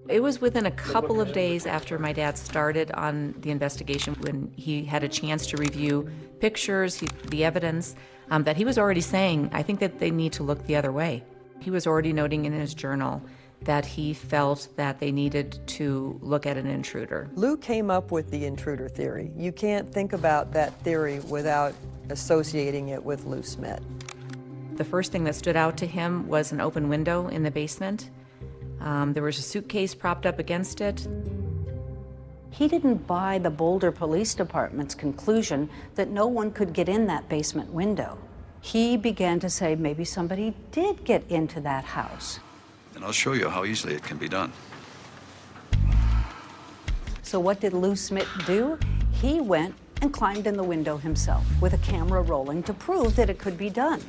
It was within a couple of days after my dad started on the investigation, when he had a chance to review pictures, the evidence, that he was already saying, I think that they need to look the other way. He was already noting in his journal that he felt that they needed to look at an intruder. Lou came up with the intruder theory. You can't think about that theory without associating it with Lou Smit. The first thing that stood out to him was an open window in the basement. There was a suitcase propped up against it. He didn't buy the Boulder Police Department's conclusion that no one could get in that basement window. He began to say maybe somebody did get into that house. And I'll show you how easily it can be done. So what did Lou Smit do? He went and climbed in the window himself with a camera rolling to prove that it could be done.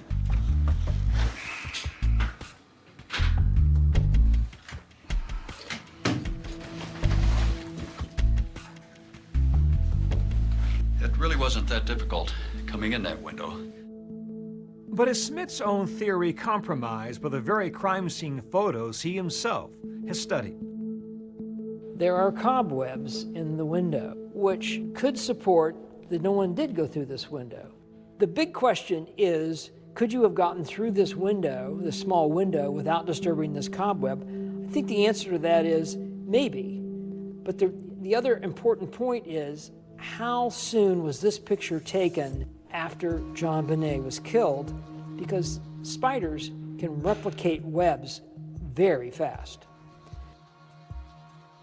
It really wasn't that difficult coming in that window. But is Smit's own theory compromised by the very crime scene photos he himself has studied? There are cobwebs in the window, which could support that no one did go through this window. The big question is, could you have gotten through this window, this small window, without disturbing this cobweb? I think the answer to that is maybe. But the other important point is, how soon was this picture taken after JonBenet was killed? Because spiders can replicate webs very fast.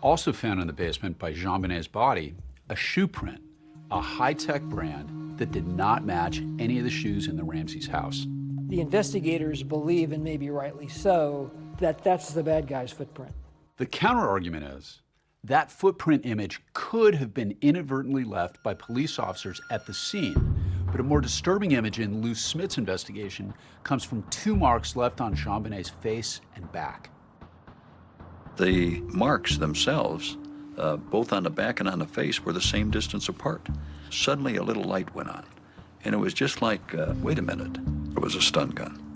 Also found in the basement by JonBenet's body, a shoe print, a high-tech brand that did not match any of the shoes in the Ramsey's house. The investigators believe, and maybe rightly so, that that's the bad guy's footprint. The counter-argument is that footprint image could have been inadvertently left by police officers at the scene, but a more disturbing image in Lou Smit's investigation comes from two marks left on JonBenet's face and back. The marks themselves, both on the back and on the face, were the same distance apart. Suddenly a little light went on, and it was just like, wait a minute, it was a stun gun.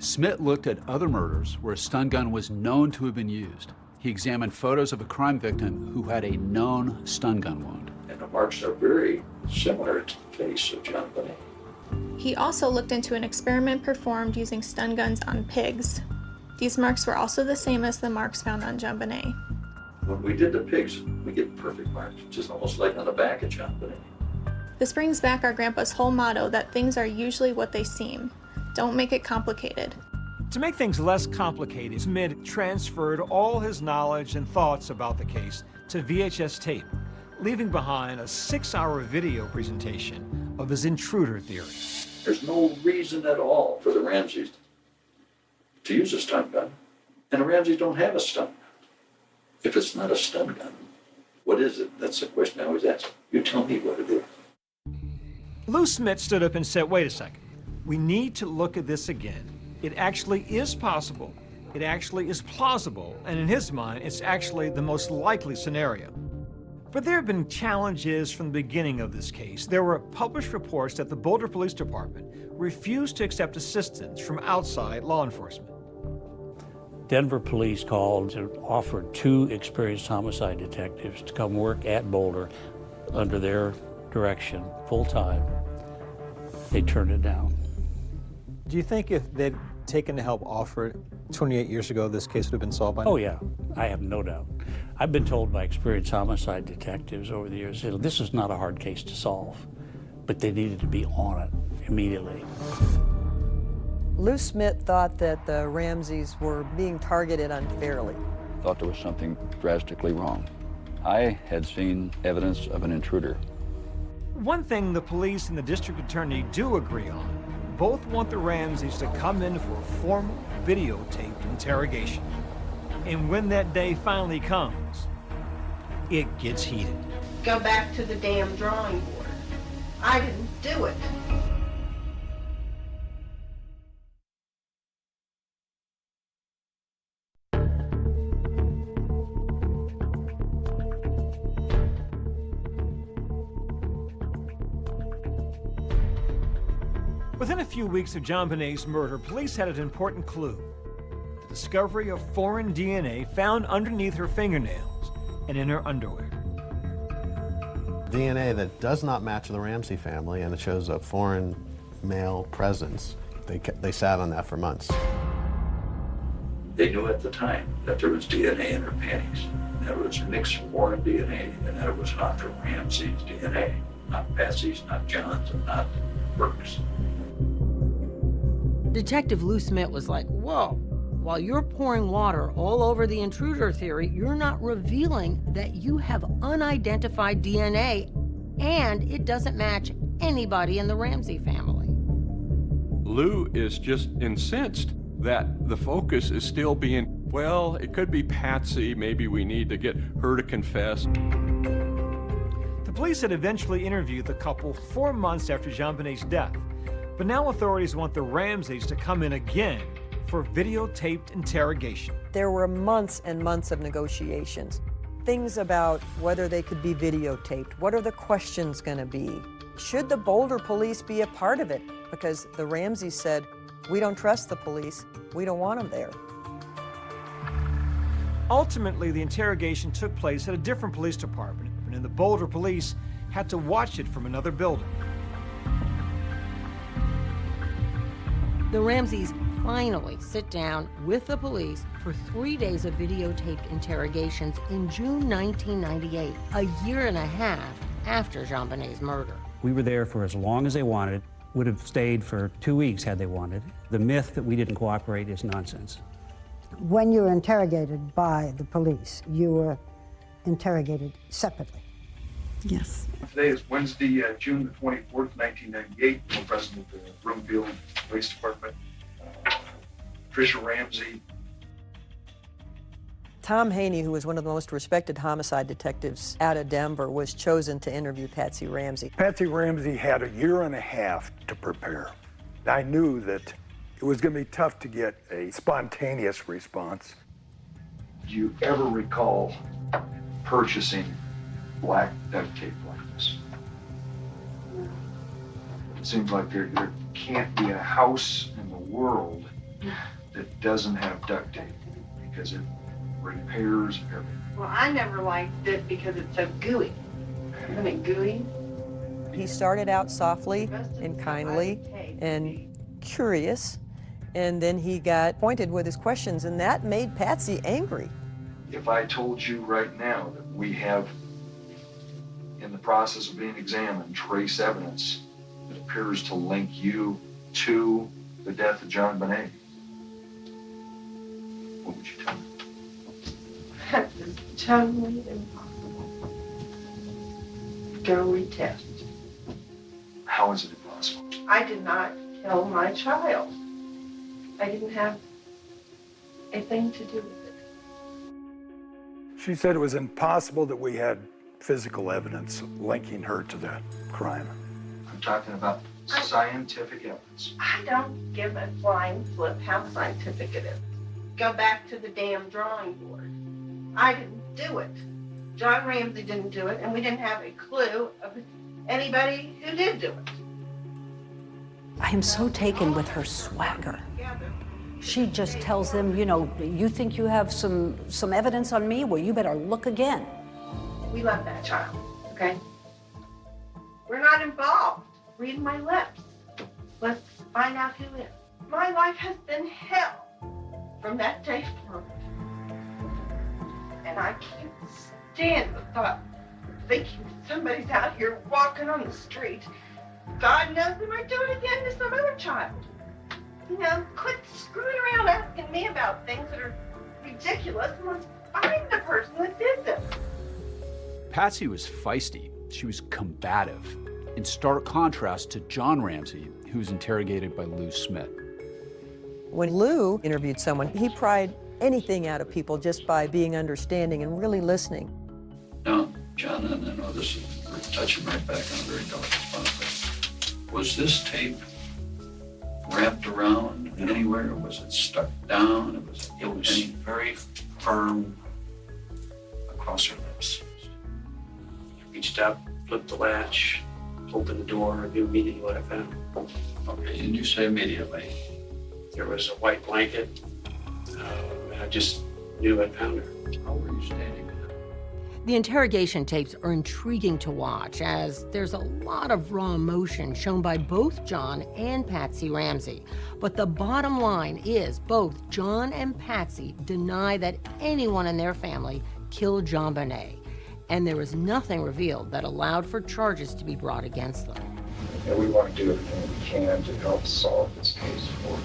Smit looked at other murders where a stun gun was known to have been used. He examined photos of a crime victim who had a known stun gun wound. And the marks are very similar to the face of JonBenet. He also looked into an experiment performed using stun guns on pigs. These marks were also the same as the marks found on JonBenet. When we did the pigs, we get perfect marks, just almost like on the back of JonBenet. This brings back our grandpa's whole motto that things are usually what they seem. Don't make it complicated. To make things less complicated, Smit transferred all his knowledge and thoughts about the case to VHS tape, leaving behind a 6-hour video presentation of his intruder theory. There's no reason at all for the Ramseys to use a stun gun, and the Ramseys don't have a stun gun. If it's not a stun gun, what is it? That's the question I always ask. You tell me what it is. Lou Smit stood up and said, wait a second, we need to look at this again. It actually is possible. It actually is plausible. And in his mind, it's actually the most likely scenario. But there have been challenges from the beginning of this case. There were published reports that the Boulder Police Department refused to accept assistance from outside law enforcement. Denver police called and offered 2 experienced homicide detectives to come work at Boulder under their direction full-time. They turned it down. Do you think if they'd taken the help offered 28 years ago, this case would have been solved by now? Oh, yeah. I have no doubt. I've been told by experienced homicide detectives over the years, you know, this is not a hard case to solve, but they needed to be on it immediately. Lou Smit thought that the Ramseys were being targeted unfairly. Thought there was something drastically wrong. I had seen evidence of an intruder. One thing the police and the district attorney do agree on, both want the Ramseys to come in for a formal, videotaped interrogation. And when that day finally comes, it gets heated. Go back to the damn drawing board. I didn't do it. Within a few weeks of JonBenét's murder, police had an important clue: the discovery of foreign DNA found underneath her fingernails and in her underwear. DNA that does not match the Ramsey family, and it shows a foreign male presence. They sat on that for months. They knew at the time that there was DNA in her panties, that it was mixed foreign DNA, and that it was not from Ramsey's DNA, not Patsy's, not John's, and not Burke's. Detective Lou Smit was like, whoa, while you're pouring water all over the intruder theory, you're not revealing that you have unidentified DNA and it doesn't match anybody in the Ramsey family. Lou is just incensed that the focus is still being, well, it could be Patsy, maybe we need to get her to confess. The police had eventually interviewed the couple 4 months after JonBenét's death, but now authorities want the Ramseys to come in again for videotaped interrogation. There were months and months of negotiations. Things about whether they could be videotaped. What are the questions going to be? Should the Boulder police be a part of it? Because the Ramseys said, we don't trust the police. We don't want them there. Ultimately, the interrogation took place at a different police department, and the Boulder police had to watch it from another building. The Ramseys finally sit down with the police for 3 days of videotaped interrogations in June 1998, a year and a half after JonBenét's murder. We were there for as long as they wanted, would have stayed for 2 weeks had they wanted. The myth that we didn't cooperate is nonsense. When you were interrogated by the police, you were interrogated separately. Yes. Today is Wednesday, June the 24th, 1998. I'm president of the Broomfield Police Department. Tricia Ramsey. Tom Haney, who was one of the most respected homicide detectives out of Denver, was chosen to interview Patsy Ramsey. Patsy Ramsey had a year and a half to prepare. I knew that it was going to be tough to get a spontaneous response. Do you ever recall purchasing black duct tape like this? It seems like there can't be a house in the world that doesn't have duct tape because it repairs everything. Well, I never liked it because it's so gooey. Isn't it gooey? He started out softly and kindly and curious, and then he got pointed with his questions, and that made Patsy angry. If I told you right now that we have, in the process of being examined, trace evidence that appears to link you to the death of JonBenet, what would you tell me? That is totally impossible. Go retest. How is it impossible? I did not kill my child. I didn't have a thing to do with it. She said it was impossible that we had physical evidence linking her to the crime. I'm talking about scientific evidence. I don't give a flying flip how scientific it is. Go back to the damn drawing board. I didn't do it. John Ramsey didn't do it, and we didn't have a clue of anybody who did do it. I am so taken with her swagger. She just tells them, you know, you think you have some evidence on me? Well, you better look again. We love that child, okay? We're not involved. Read my lips. Let's find out who is. My life has been hell from that day forward. And I can't stand the thought of thinking somebody's out here walking on the street. God knows we might do it again to some other child. You know, quit screwing around asking me about things that are ridiculous and let's find the person that did this. Patsy was feisty. She was combative. In stark contrast to John Ramsey, who's interrogated by Lou Smit. When Lou interviewed someone, he pried anything out of people just by being understanding and really listening. Now, John, and I know this is touching right back on a very delicate spot, but was this tape wrapped around anywhere? Was it stuck down? It was very firm across her lips. Reached out, flipped the latch, opened the door, I knew immediately what I found. Okay, and you say immediately? There was a white blanket, and I just knew I found her. How were you standing? The interrogation tapes are intriguing to watch, as there's a lot of raw emotion shown by both John and Patsy Ramsey. But the bottom line is both John and Patsy deny that anyone in their family killed JonBenet, and there was nothing revealed that allowed for charges to be brought against them. And we want to do everything we can to help solve this case for you.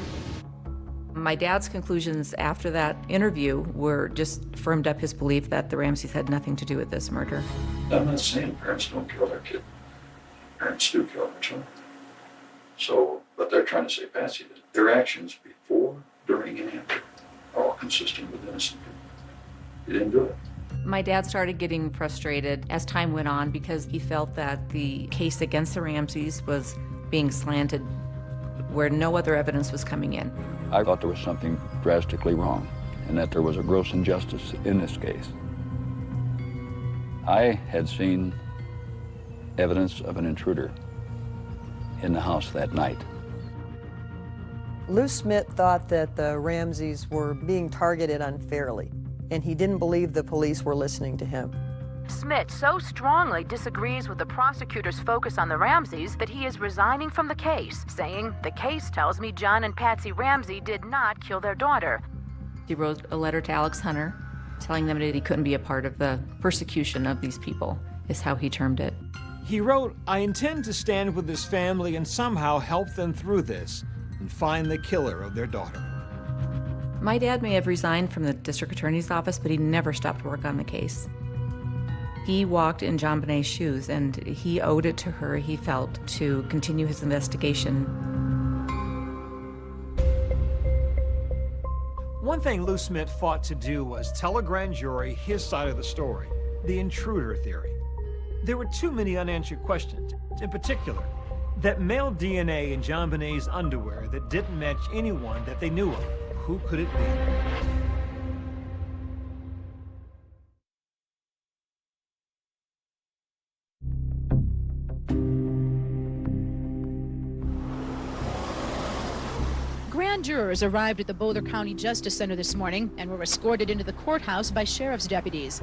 My dad's conclusions after that interview were just firmed up his belief that the Ramseys had nothing to do with this murder. I'm not saying parents don't kill their kid. Parents do kill their children. So, but they're trying to say Patsy did. Their actions before, during, and after are all consistent with innocent people. You didn't do it. My dad started getting frustrated as time went on because he felt that the case against the Ramseys was being slanted where no other evidence was coming in. I thought there was something drastically wrong and that there was a gross injustice in this case. I had seen evidence of an intruder in the house that night. Lou Smit thought that the Ramseys were being targeted unfairly, and he didn't believe the police were listening to him. Smit so strongly disagrees with the prosecutor's focus on the Ramseys that he is resigning from the case, saying, "The case tells me John and Patsy Ramsey did not kill their daughter." He wrote a letter to Alex Hunter telling them that he couldn't be a part of the persecution of these people, is how he termed it. He wrote, "I intend to stand with this family and somehow help them through this and find the killer of their daughter." My dad may have resigned from the district attorney's office, but he never stopped work on the case. He walked in JonBenet's shoes, and he owed it to her, he felt, to continue his investigation. One thing Lou Smit fought to do was tell a grand jury his side of the story, the intruder theory. There were too many unanswered questions, in particular, that male DNA in JonBenet's underwear that didn't match anyone that they knew of. Who could it be? Grand jurors arrived at the Boulder County Justice Center this morning and were escorted into the courthouse by sheriff's deputies.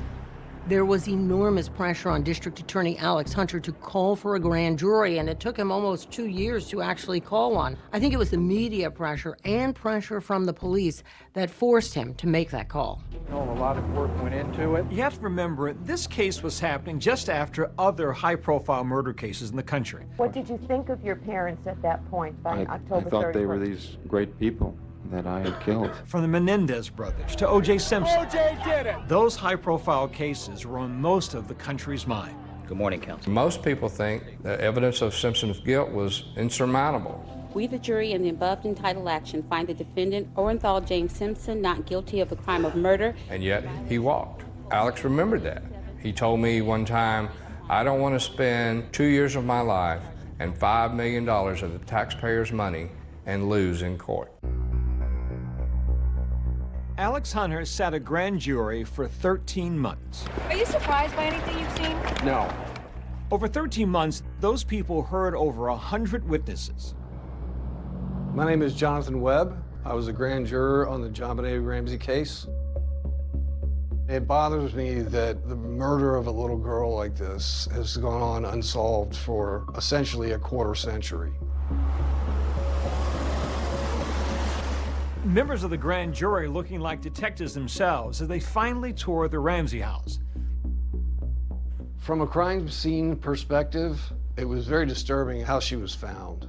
There was enormous pressure on District Attorney Alex Hunter to call for a grand jury, and it took him almost 2 years to actually call one. I think it was the media pressure and pressure from the police that forced him to make that call. A lot of work went into it. You have to remember, this case was happening just after other high-profile murder cases in the country. What did you think of your parents at that point by October 31st? I thought they were these great people that I had killed. From the Menendez brothers to O.J. Simpson. O.J. did it! Those high-profile cases were on most of the country's mind. Good morning, Counsel. Most people think the evidence of Simpson's guilt was insurmountable. We, the jury, in the above entitled action, find the defendant, Orenthal James Simpson, not guilty of the crime of murder. And yet, he walked. Alex remembered that. He told me one time, "I don't want to spend 2 years of my life and $5 million of the taxpayers' money and lose in court." Alex Hunter sat a grand jury for 13 months. Are you surprised by anything you've seen? No. Over 13 months, those people heard over 100 witnesses. My name is Jonathan Webb. I was a grand juror on the JonBenet Ramsey case. It bothers me that the murder of a little girl like this has gone on unsolved for essentially a quarter century. Members of the grand jury looking like detectives themselves as they finally toured the Ramsey house. From a crime scene perspective, it was very disturbing how she was found.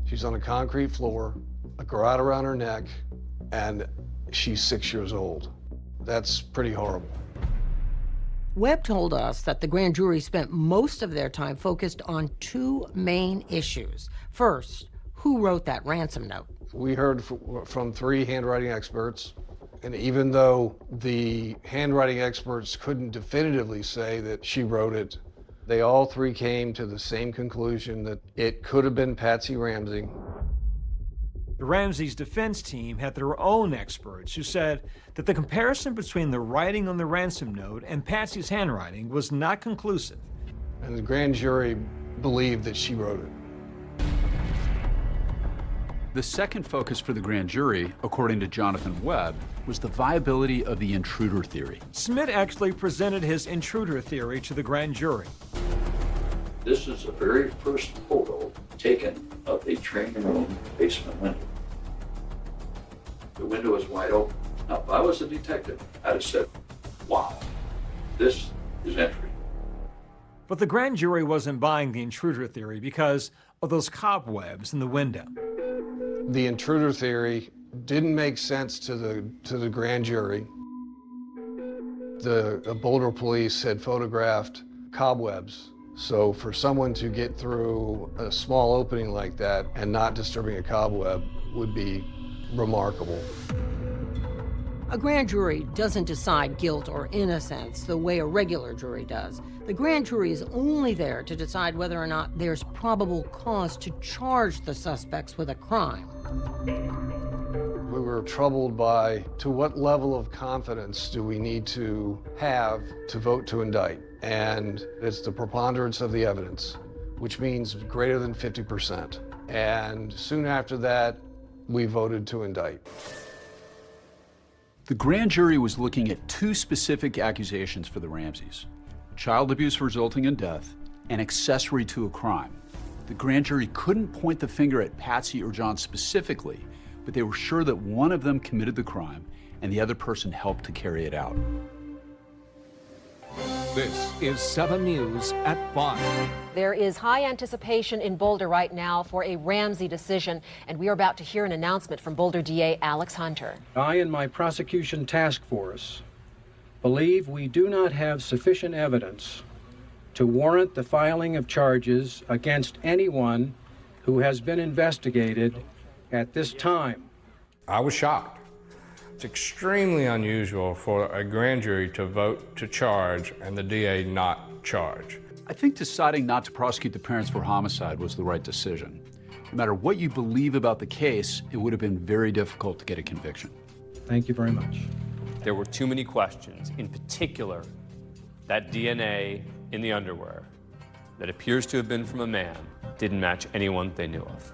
She's on a concrete floor, a garrote around her neck, and she's 6 years old. That's pretty horrible. Webb told us that the grand jury spent most of their time focused on two main issues. First, who wrote that ransom note? We heard from 3 handwriting experts, and even though the handwriting experts couldn't definitively say that she wrote it, they all 3 came to the same conclusion that it could have been Patsy Ramsey. The Ramsey's defense team had their own experts who said that the comparison between the writing on the ransom note and Patsy's handwriting was not conclusive. And the grand jury believed that she wrote it. The second focus for the grand jury, according to Jonathan Webb, was the viability of the intruder theory. Smith actually presented his intruder theory to the grand jury. This is the very first photo taken of a training room basement window. The window is wide open. Now, if I was a detective, I'd have said, wow, this is entry. But the grand jury wasn't buying the intruder theory because of those cobwebs in the window. The intruder theory didn't make sense to the grand jury. The Boulder police had photographed cobwebs. So for someone to get through a small opening like that and not disturbing a cobweb would be remarkable. A grand jury doesn't decide guilt or innocence the way a regular jury does. The grand jury is only there to decide whether or not there's probable cause to charge the suspects with a crime. We were troubled by, to what level of confidence do we need to have to vote to indict? And it's the preponderance of the evidence, which means greater than 50%. And soon after that, we voted to indict. The grand jury was looking at 2 specific accusations for the Ramseys: child abuse resulting in death and accessory to a crime. The grand jury couldn't point the finger at Patsy or John specifically, but they were sure that one of them committed the crime and the other person helped to carry it out. This is 7 News at 5. There is high anticipation in Boulder right now for a Ramsey decision, and we are about to hear an announcement from Boulder DA Alex Hunter. I and my prosecution task force believe we do not have sufficient evidence to warrant the filing of charges against anyone who has been investigated at this time. I was shocked. It's extremely unusual for a grand jury to vote to charge and the DA not charge. I think deciding not to prosecute the parents for homicide was the right decision. No matter what you believe about the case, it would have been very difficult to get a conviction. Thank you very much. There were too many questions, in particular, that DNA in the underwear that appears to have been from a man didn't match anyone they knew of.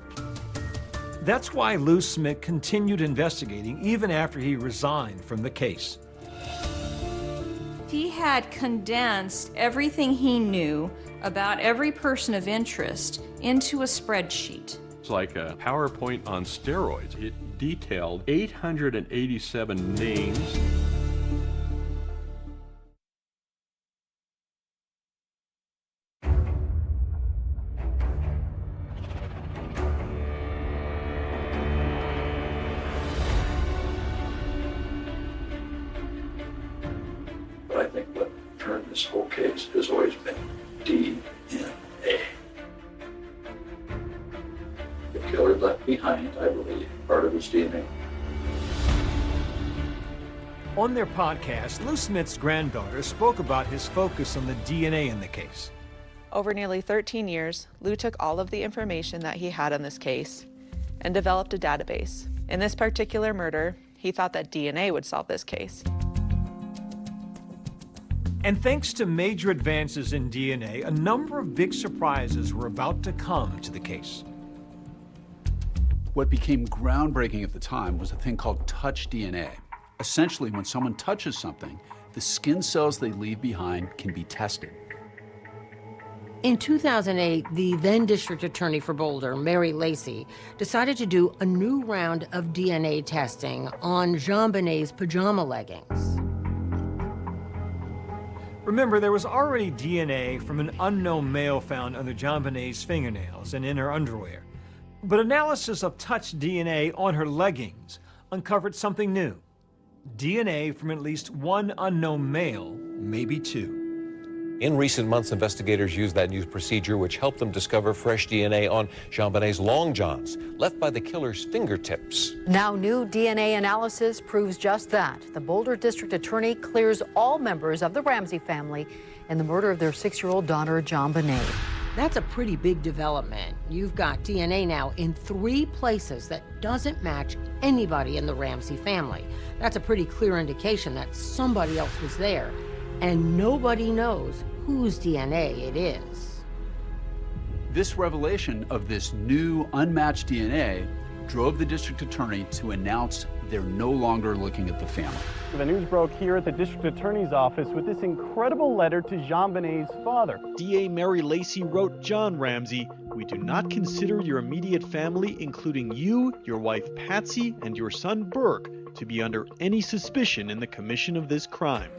That's why Lou Smith continued investigating even after he resigned from the case. He had condensed everything he knew about every person of interest into a spreadsheet. It's like a PowerPoint on steroids. It detailed 887 names. But I think what turned this whole case has always been DNA. The killer left behind, I believe, part of his DNA. On their podcast, Lou Smith's granddaughter spoke about his focus on the DNA in the case. Over nearly 13 years, Lou took all of the information that he had on this case and developed a database. In this particular murder, he thought that DNA would solve this case. And thanks to major advances in DNA, a number of big surprises were about to come to the case. What became groundbreaking at the time was a thing called touch DNA. Essentially, when someone touches something, the skin cells they leave behind can be tested. In 2008, the then district attorney for Boulder, Mary Lacey, decided to do a new round of DNA testing on JonBenét's pajama leggings. Remember, there was already DNA from an unknown male found under JonBenét's fingernails and in her underwear. But analysis of touch DNA on her leggings uncovered something new. DNA from at least one unknown male, maybe 2. In recent months, investigators used that new procedure, which helped them discover fresh DNA on JonBenét's long johns, left by the killer's fingertips. Now new DNA analysis proves just that. The Boulder District Attorney clears all members of the Ramsey family in the murder of their 6-year-old daughter, JonBené. That's a pretty big development. You've got DNA now in 3 places that doesn't match anybody in the Ramsey family. That's a pretty clear indication that somebody else was there, and nobody knows whose DNA it is. This revelation of this new unmatched DNA drove the district attorney to announce they're no longer looking at the family. The news broke here at the district attorney's office with this incredible letter to JonBenét's father. DA Mary Lacey wrote John Ramsey, "We do not consider your immediate family, including you, your wife Patsy, and your son Burke, to be under any suspicion in the commission of this crime."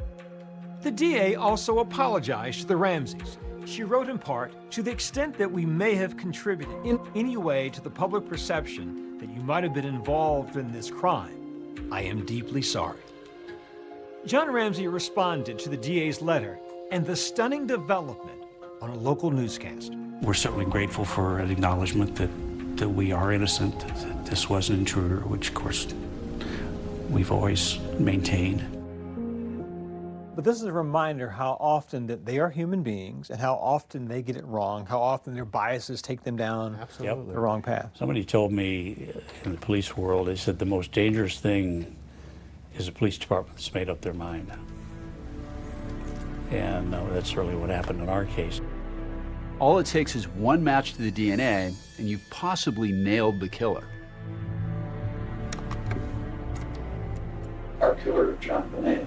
The DA also apologized to the Ramseys. She wrote in part, "To the extent that we may have contributed in any way to the public perception that you might have been involved in this crime, I am deeply sorry." John Ramsey responded to the DA's letter and the stunning development on a local newscast. We're certainly grateful for an acknowledgement that we are innocent, that this was an intruder, which of course we've always maintained. But this is a reminder how often that they are human beings and how often they get it wrong, how often their biases take them down the wrong path. Somebody told me in the police world, they said the most dangerous thing is a police department that's made up their mind. And that's really what happened in our case. All it takes is one match to the DNA, and you've possibly nailed the killer. Our killer, JonBené,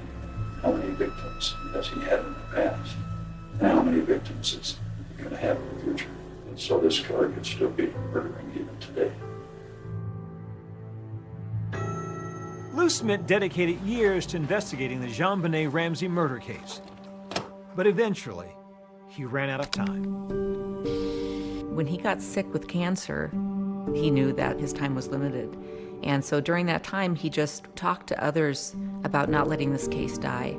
how many victims has he had in the past? And how many victims is he going to have in the future? And so this killer could still be murdering even today. Lou Smit dedicated years to investigating the JonBené Ramsey murder case. But eventually, he ran out of time. When he got sick with cancer, he knew that his time was limited. And so during that time, he just talked to others about not letting this case die.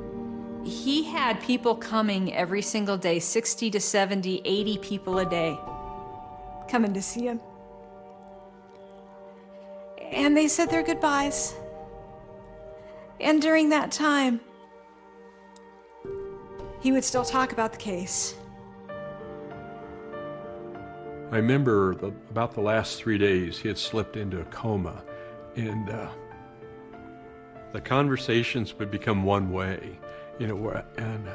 He had people coming every single day, 60 to 70, 80 people a day, coming to see him. And they said their goodbyes. And during that time, he would still talk about the case. I remember about the last 3 days, he had slipped into a coma, and the conversations would become one way, you know, and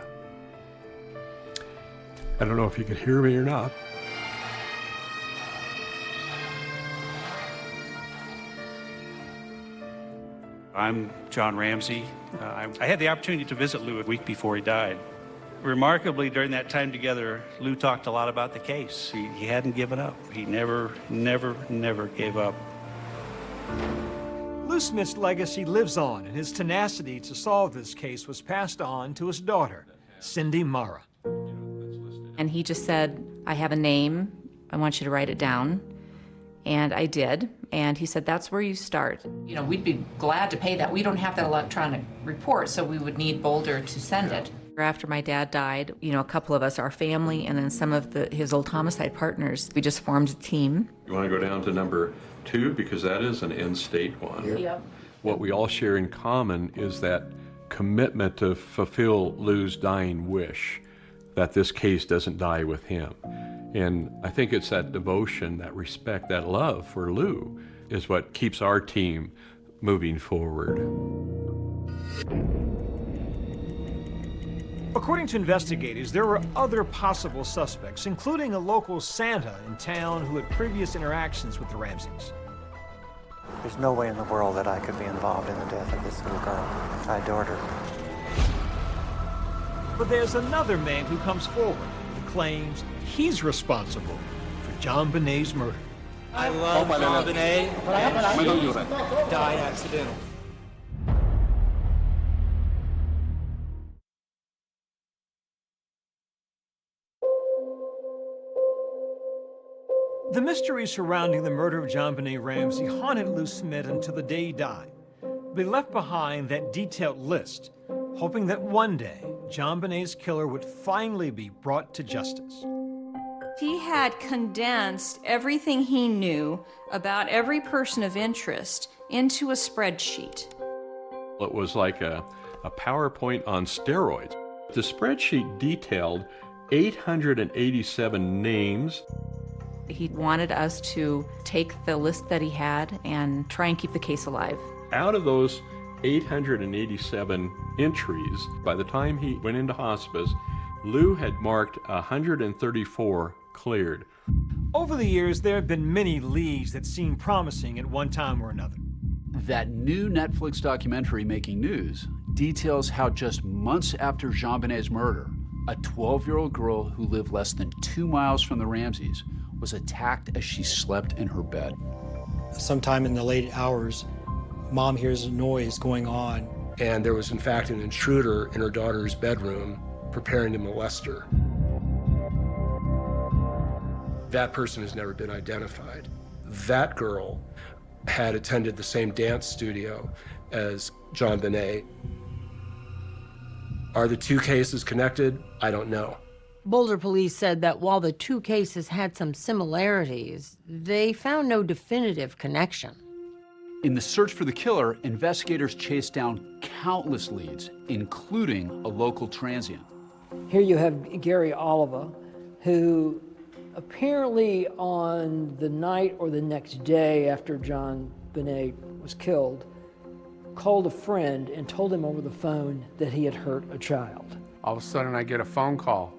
I don't know if you could hear me or not. I'm John Ramsey. I had the opportunity to visit Lou a week before he died. Remarkably, during that time together, Lou talked a lot about the case. He hadn't given up. He never gave up. Lou Smit's legacy lives on, and his tenacity to solve this case was passed on to his daughter, Cindy Mara. And he just said, "I have a name. I want you to write it down." And I did. And he said, "That's where you start." You know, we'd be glad to pay that. We don't have that electronic report, so we would need Boulder to send it. After my dad died, you know, a couple of us, our family, and then some of his old homicide partners, we just formed a team. You want to go down to number 2, because that is an in-state one. Yep. What we all share in common is that commitment to fulfill Lou's dying wish, that this case doesn't die with him. And I think it's that devotion, that respect, that love for Lou is what keeps our team moving forward. According to investigators, there were other possible suspects, including a local Santa in town who had previous interactions with the Ramseys. There's no way in the world that I could be involved in the death of this little girl. I adored her. But there's another man who comes forward and claims he's responsible for JonBené's murder. I love JonBené, and she died accidental. The mystery surrounding the murder of JonBené Ramsey haunted Lou Smit until the day he died. But he left behind that detailed list, hoping that one day JonBenét's killer would finally be brought to justice. He had condensed everything he knew about every person of interest into a spreadsheet. It was like a PowerPoint on steroids. The spreadsheet detailed 887 names. He wanted us to take the list that he had and try and keep the case alive. Out of those 887 entries, by the time he went into hospice, Lou had marked 134 cleared. Over the years, there have been many leads that seemed promising at one time or another. That new Netflix documentary, Making News, details how just months after JonBenét's murder, a 12-year-old girl who lived less than 2 miles from the Ramseys was attacked as she slept in her bed. Sometime in the late hours, Mom hears a noise going on. And there was, in fact, an intruder in her daughter's bedroom preparing to molest her. That person has never been identified. That girl had attended the same dance studio as JonBenet. Are the two cases connected? I don't know. Boulder police said that while the two cases had some similarities, they found no definitive connection. In the search for the killer, investigators chased down countless leads, including a local transient. Here you have Gary Oliva, who apparently on the night or the next day after JonBenet was killed, called a friend and told him over the phone that he had hurt a child. All of a sudden I get a phone call,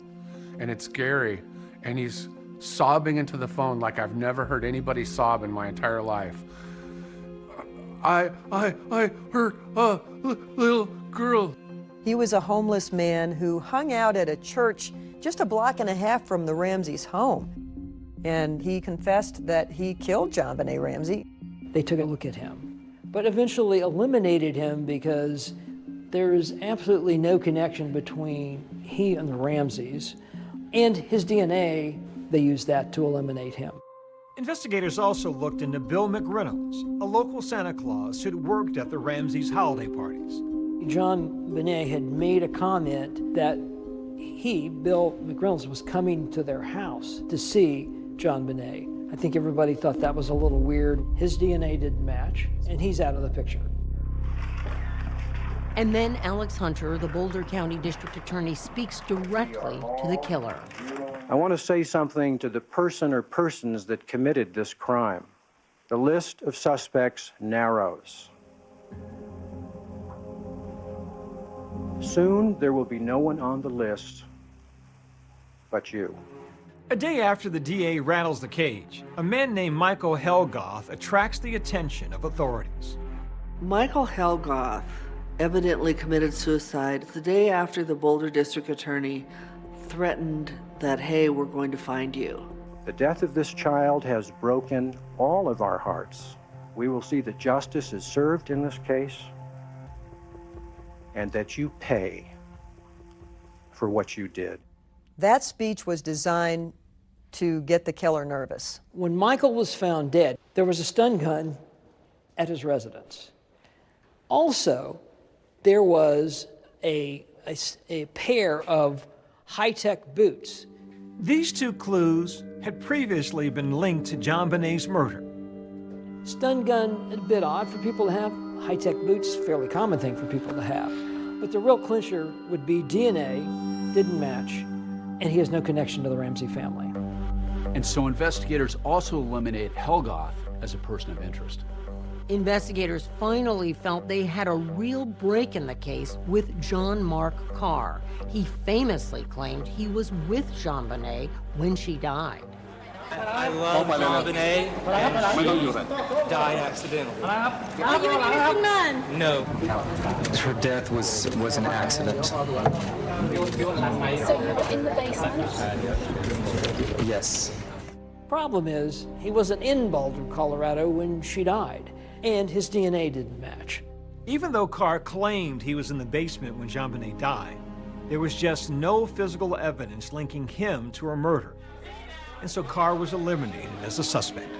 and it's Gary, and he's sobbing into the phone like I've never heard anybody sob in my entire life. I hurt a little girl. He was a homeless man who hung out at a church just a block and a half from the Ramseys' home. And he confessed that he killed JonBenet Ramsey. They took a look at him, but eventually eliminated him because there is absolutely no connection between he and the Ramseys. And his DNA, they used that to eliminate him. Investigators also looked into Bill McReynolds, a local Santa Claus who'd worked at the Ramseys' holiday parties. JonBenet had made a comment that he, Bill McReynolds, was coming to their house to see JonBenet. I think everybody thought that was a little weird. His DNA didn't match, and he's out of the picture. And then Alex Hunter, the Boulder County District Attorney, speaks directly to the killer. I want to say something to the person or persons that committed this crime. The list of suspects narrows. Soon there will be no one on the list but you. A day after the DA rattles the cage, a man named Michael Helgoth attracts the attention of authorities. Michael Helgoth evidently committed suicide the day after the Boulder District Attorney threatened that, hey, we're going to find you. The death of this child has broken all of our hearts. We will see that justice is served in this case and that you pay for what you did. That speech was designed to get the killer nervous. When Michael was found dead, there was a stun gun at his residence. Also, there was a pair of high-tech boots. These two clues had previously been linked to JonBenet's murder. Stun gun, a bit odd for people to have. High-tech boots, fairly common thing for people to have. But the real clincher would be DNA didn't match, and he has no connection to the Ramsey family. And so investigators also eliminate Helgoth as a person of interest. Investigators finally felt they had a real break in the case with John Mark Carr. He famously claimed he was with JonBenet when she died. I love JonBenet. She died accidentally. Are you an innocent man? No. Her death was an accident. So you were in the basement? Yes. Problem is, he wasn't in Boulder, Colorado when she died, and his DNA didn't match. Even though Carr claimed he was in the basement when JonBenet died, there was just no physical evidence linking him to her murder. And so Carr was eliminated as a suspect.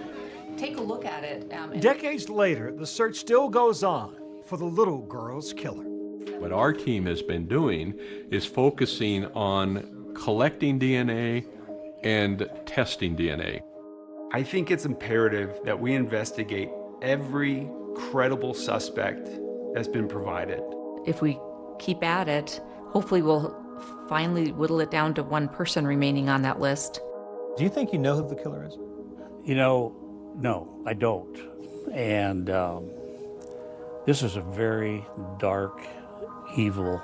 Take a look at it. Decades later, the search still goes on for the little girl's killer. What our team has been doing is focusing on collecting DNA and testing DNA. I think it's imperative that we investigate every credible suspect that's been provided. If we keep at it, hopefully we'll finally whittle it down to one person remaining on that list. Do you think you know who the killer is? You know, no, I don't. And this is a very dark, evil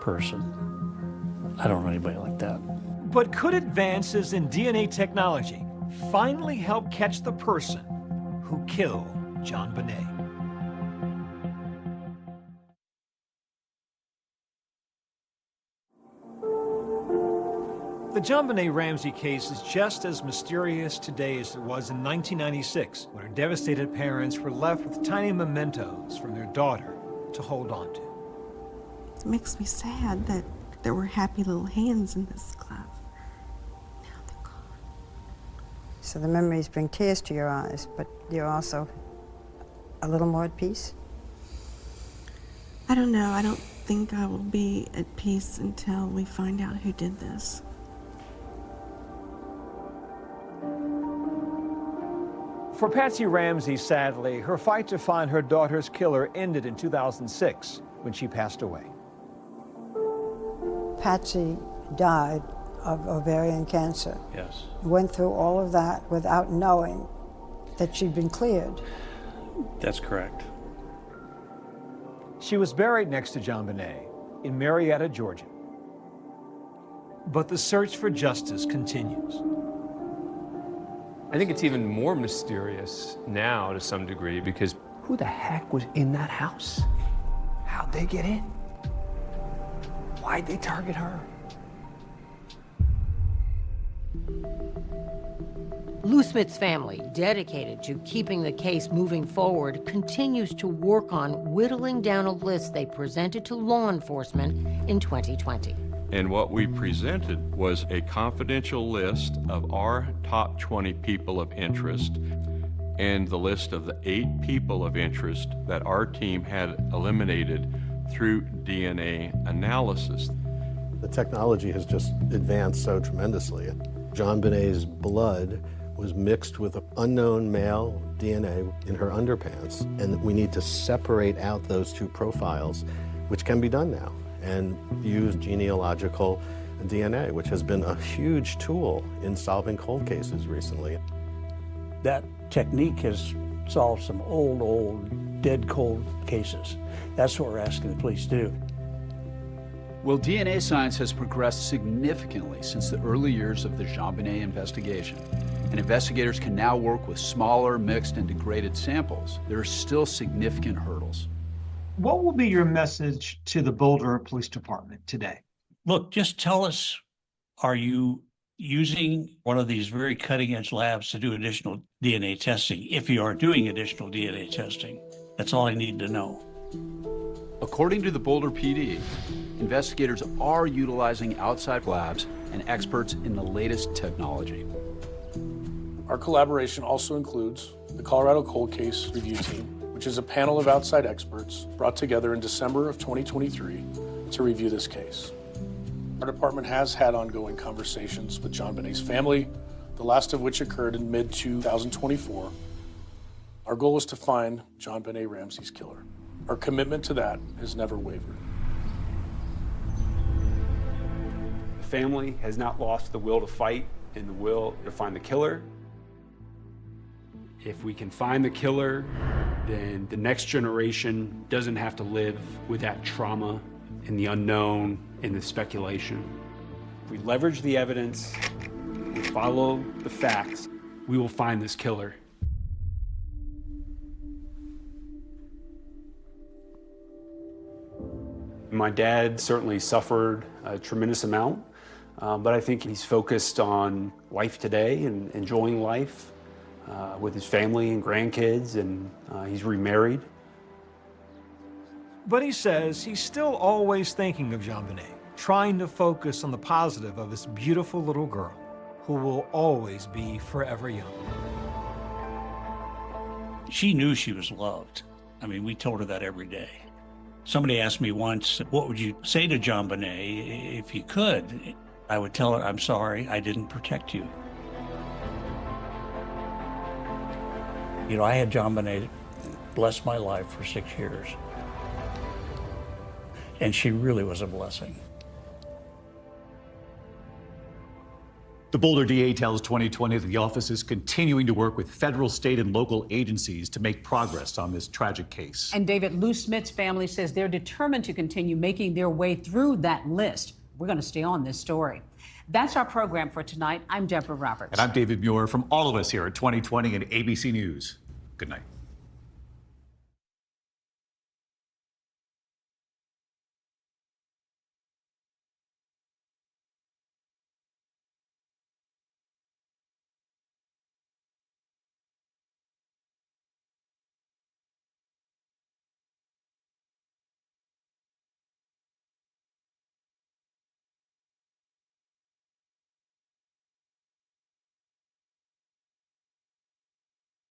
person. I don't know anybody like that. But could advances in DNA technology finally help catch the person who killed JonBenet? The JonBenet Ramsey case is just as mysterious today as it was in 1996, when her devastated parents were left with tiny mementos from their daughter to hold on to. It makes me sad that there were happy little hands in this glove. So the memories bring tears to your eyes, but you're also a little more at peace? I don't know. I don't think I will be at peace until we find out who did this. For Patsy Ramsey, sadly, her fight to find her daughter's killer ended in 2006 when she passed away. Patsy died of ovarian cancer. Yes. Went through all of that without knowing that she'd been cleared. That's correct. She was buried next to JonBenet in Marietta, Georgia. But the search for justice continues. I think it's even more mysterious now to some degree because who the heck was in that house? How'd they get in? Why'd they target her? Lou Smith's family, dedicated to keeping the case moving forward, continues to work on whittling down a list they presented to law enforcement in 2020. And what we presented was a confidential list of our top 20 people of interest and the list of the 8 people of interest that our team had eliminated through DNA analysis. The technology has just advanced so tremendously. JonBenet's blood was mixed with unknown male DNA in her underpants, and we need to separate out those 2 profiles, which can be done now, and use genealogical DNA, which has been a huge tool in solving cold cases recently. That technique has solved some old, dead cold cases. That's what we're asking the police to do. Well, DNA science has progressed significantly since the early years of the JonBenet investigation, and investigators can now work with smaller, mixed, and degraded samples. There are still significant hurdles. What will be your message to the Boulder Police Department today? Look, just tell us, are you using one of these very cutting-edge labs to do additional DNA testing? If you are doing additional DNA testing, that's all I need to know. According to the Boulder PD, investigators are utilizing outside labs and experts in the latest technology. Our collaboration also includes the Colorado Cold Case Review Team, which is a panel of outside experts brought together in December of 2023 to review this case. Our department has had ongoing conversations with JonBenet's family, the last of which occurred in mid-2024. Our goal is to find JonBenet Ramsey's killer. Our commitment to that has never wavered. The family has not lost the will to fight and the will to find the killer. If we can find the killer, then the next generation doesn't have to live with that trauma and the unknown and the speculation. If we leverage the evidence, we follow the facts, we will find this killer. My dad certainly suffered a tremendous amount, but I think he's focused on life today and enjoying life with his family and grandkids, and he's remarried. But he says he's still always thinking of JonBenet, trying to focus on the positive of this beautiful little girl who will always be forever young. She knew she was loved. I mean, we told her that every day. Somebody asked me once, what would you say to John Bonet if you could? I would tell her, I'm sorry, I didn't protect you. You know, I had John Bonet bless my life for 6 years. And she really was a blessing. The Boulder DA tells 2020 that the office is continuing to work with federal, state, and local agencies to make progress on this tragic case. And David, Lou Smith's family says they're determined to continue making their way through that list. We're going to stay on this story. That's our program for tonight. I'm Deborah Roberts. And I'm David Muir from all of us here at 2020 and ABC News. Good night.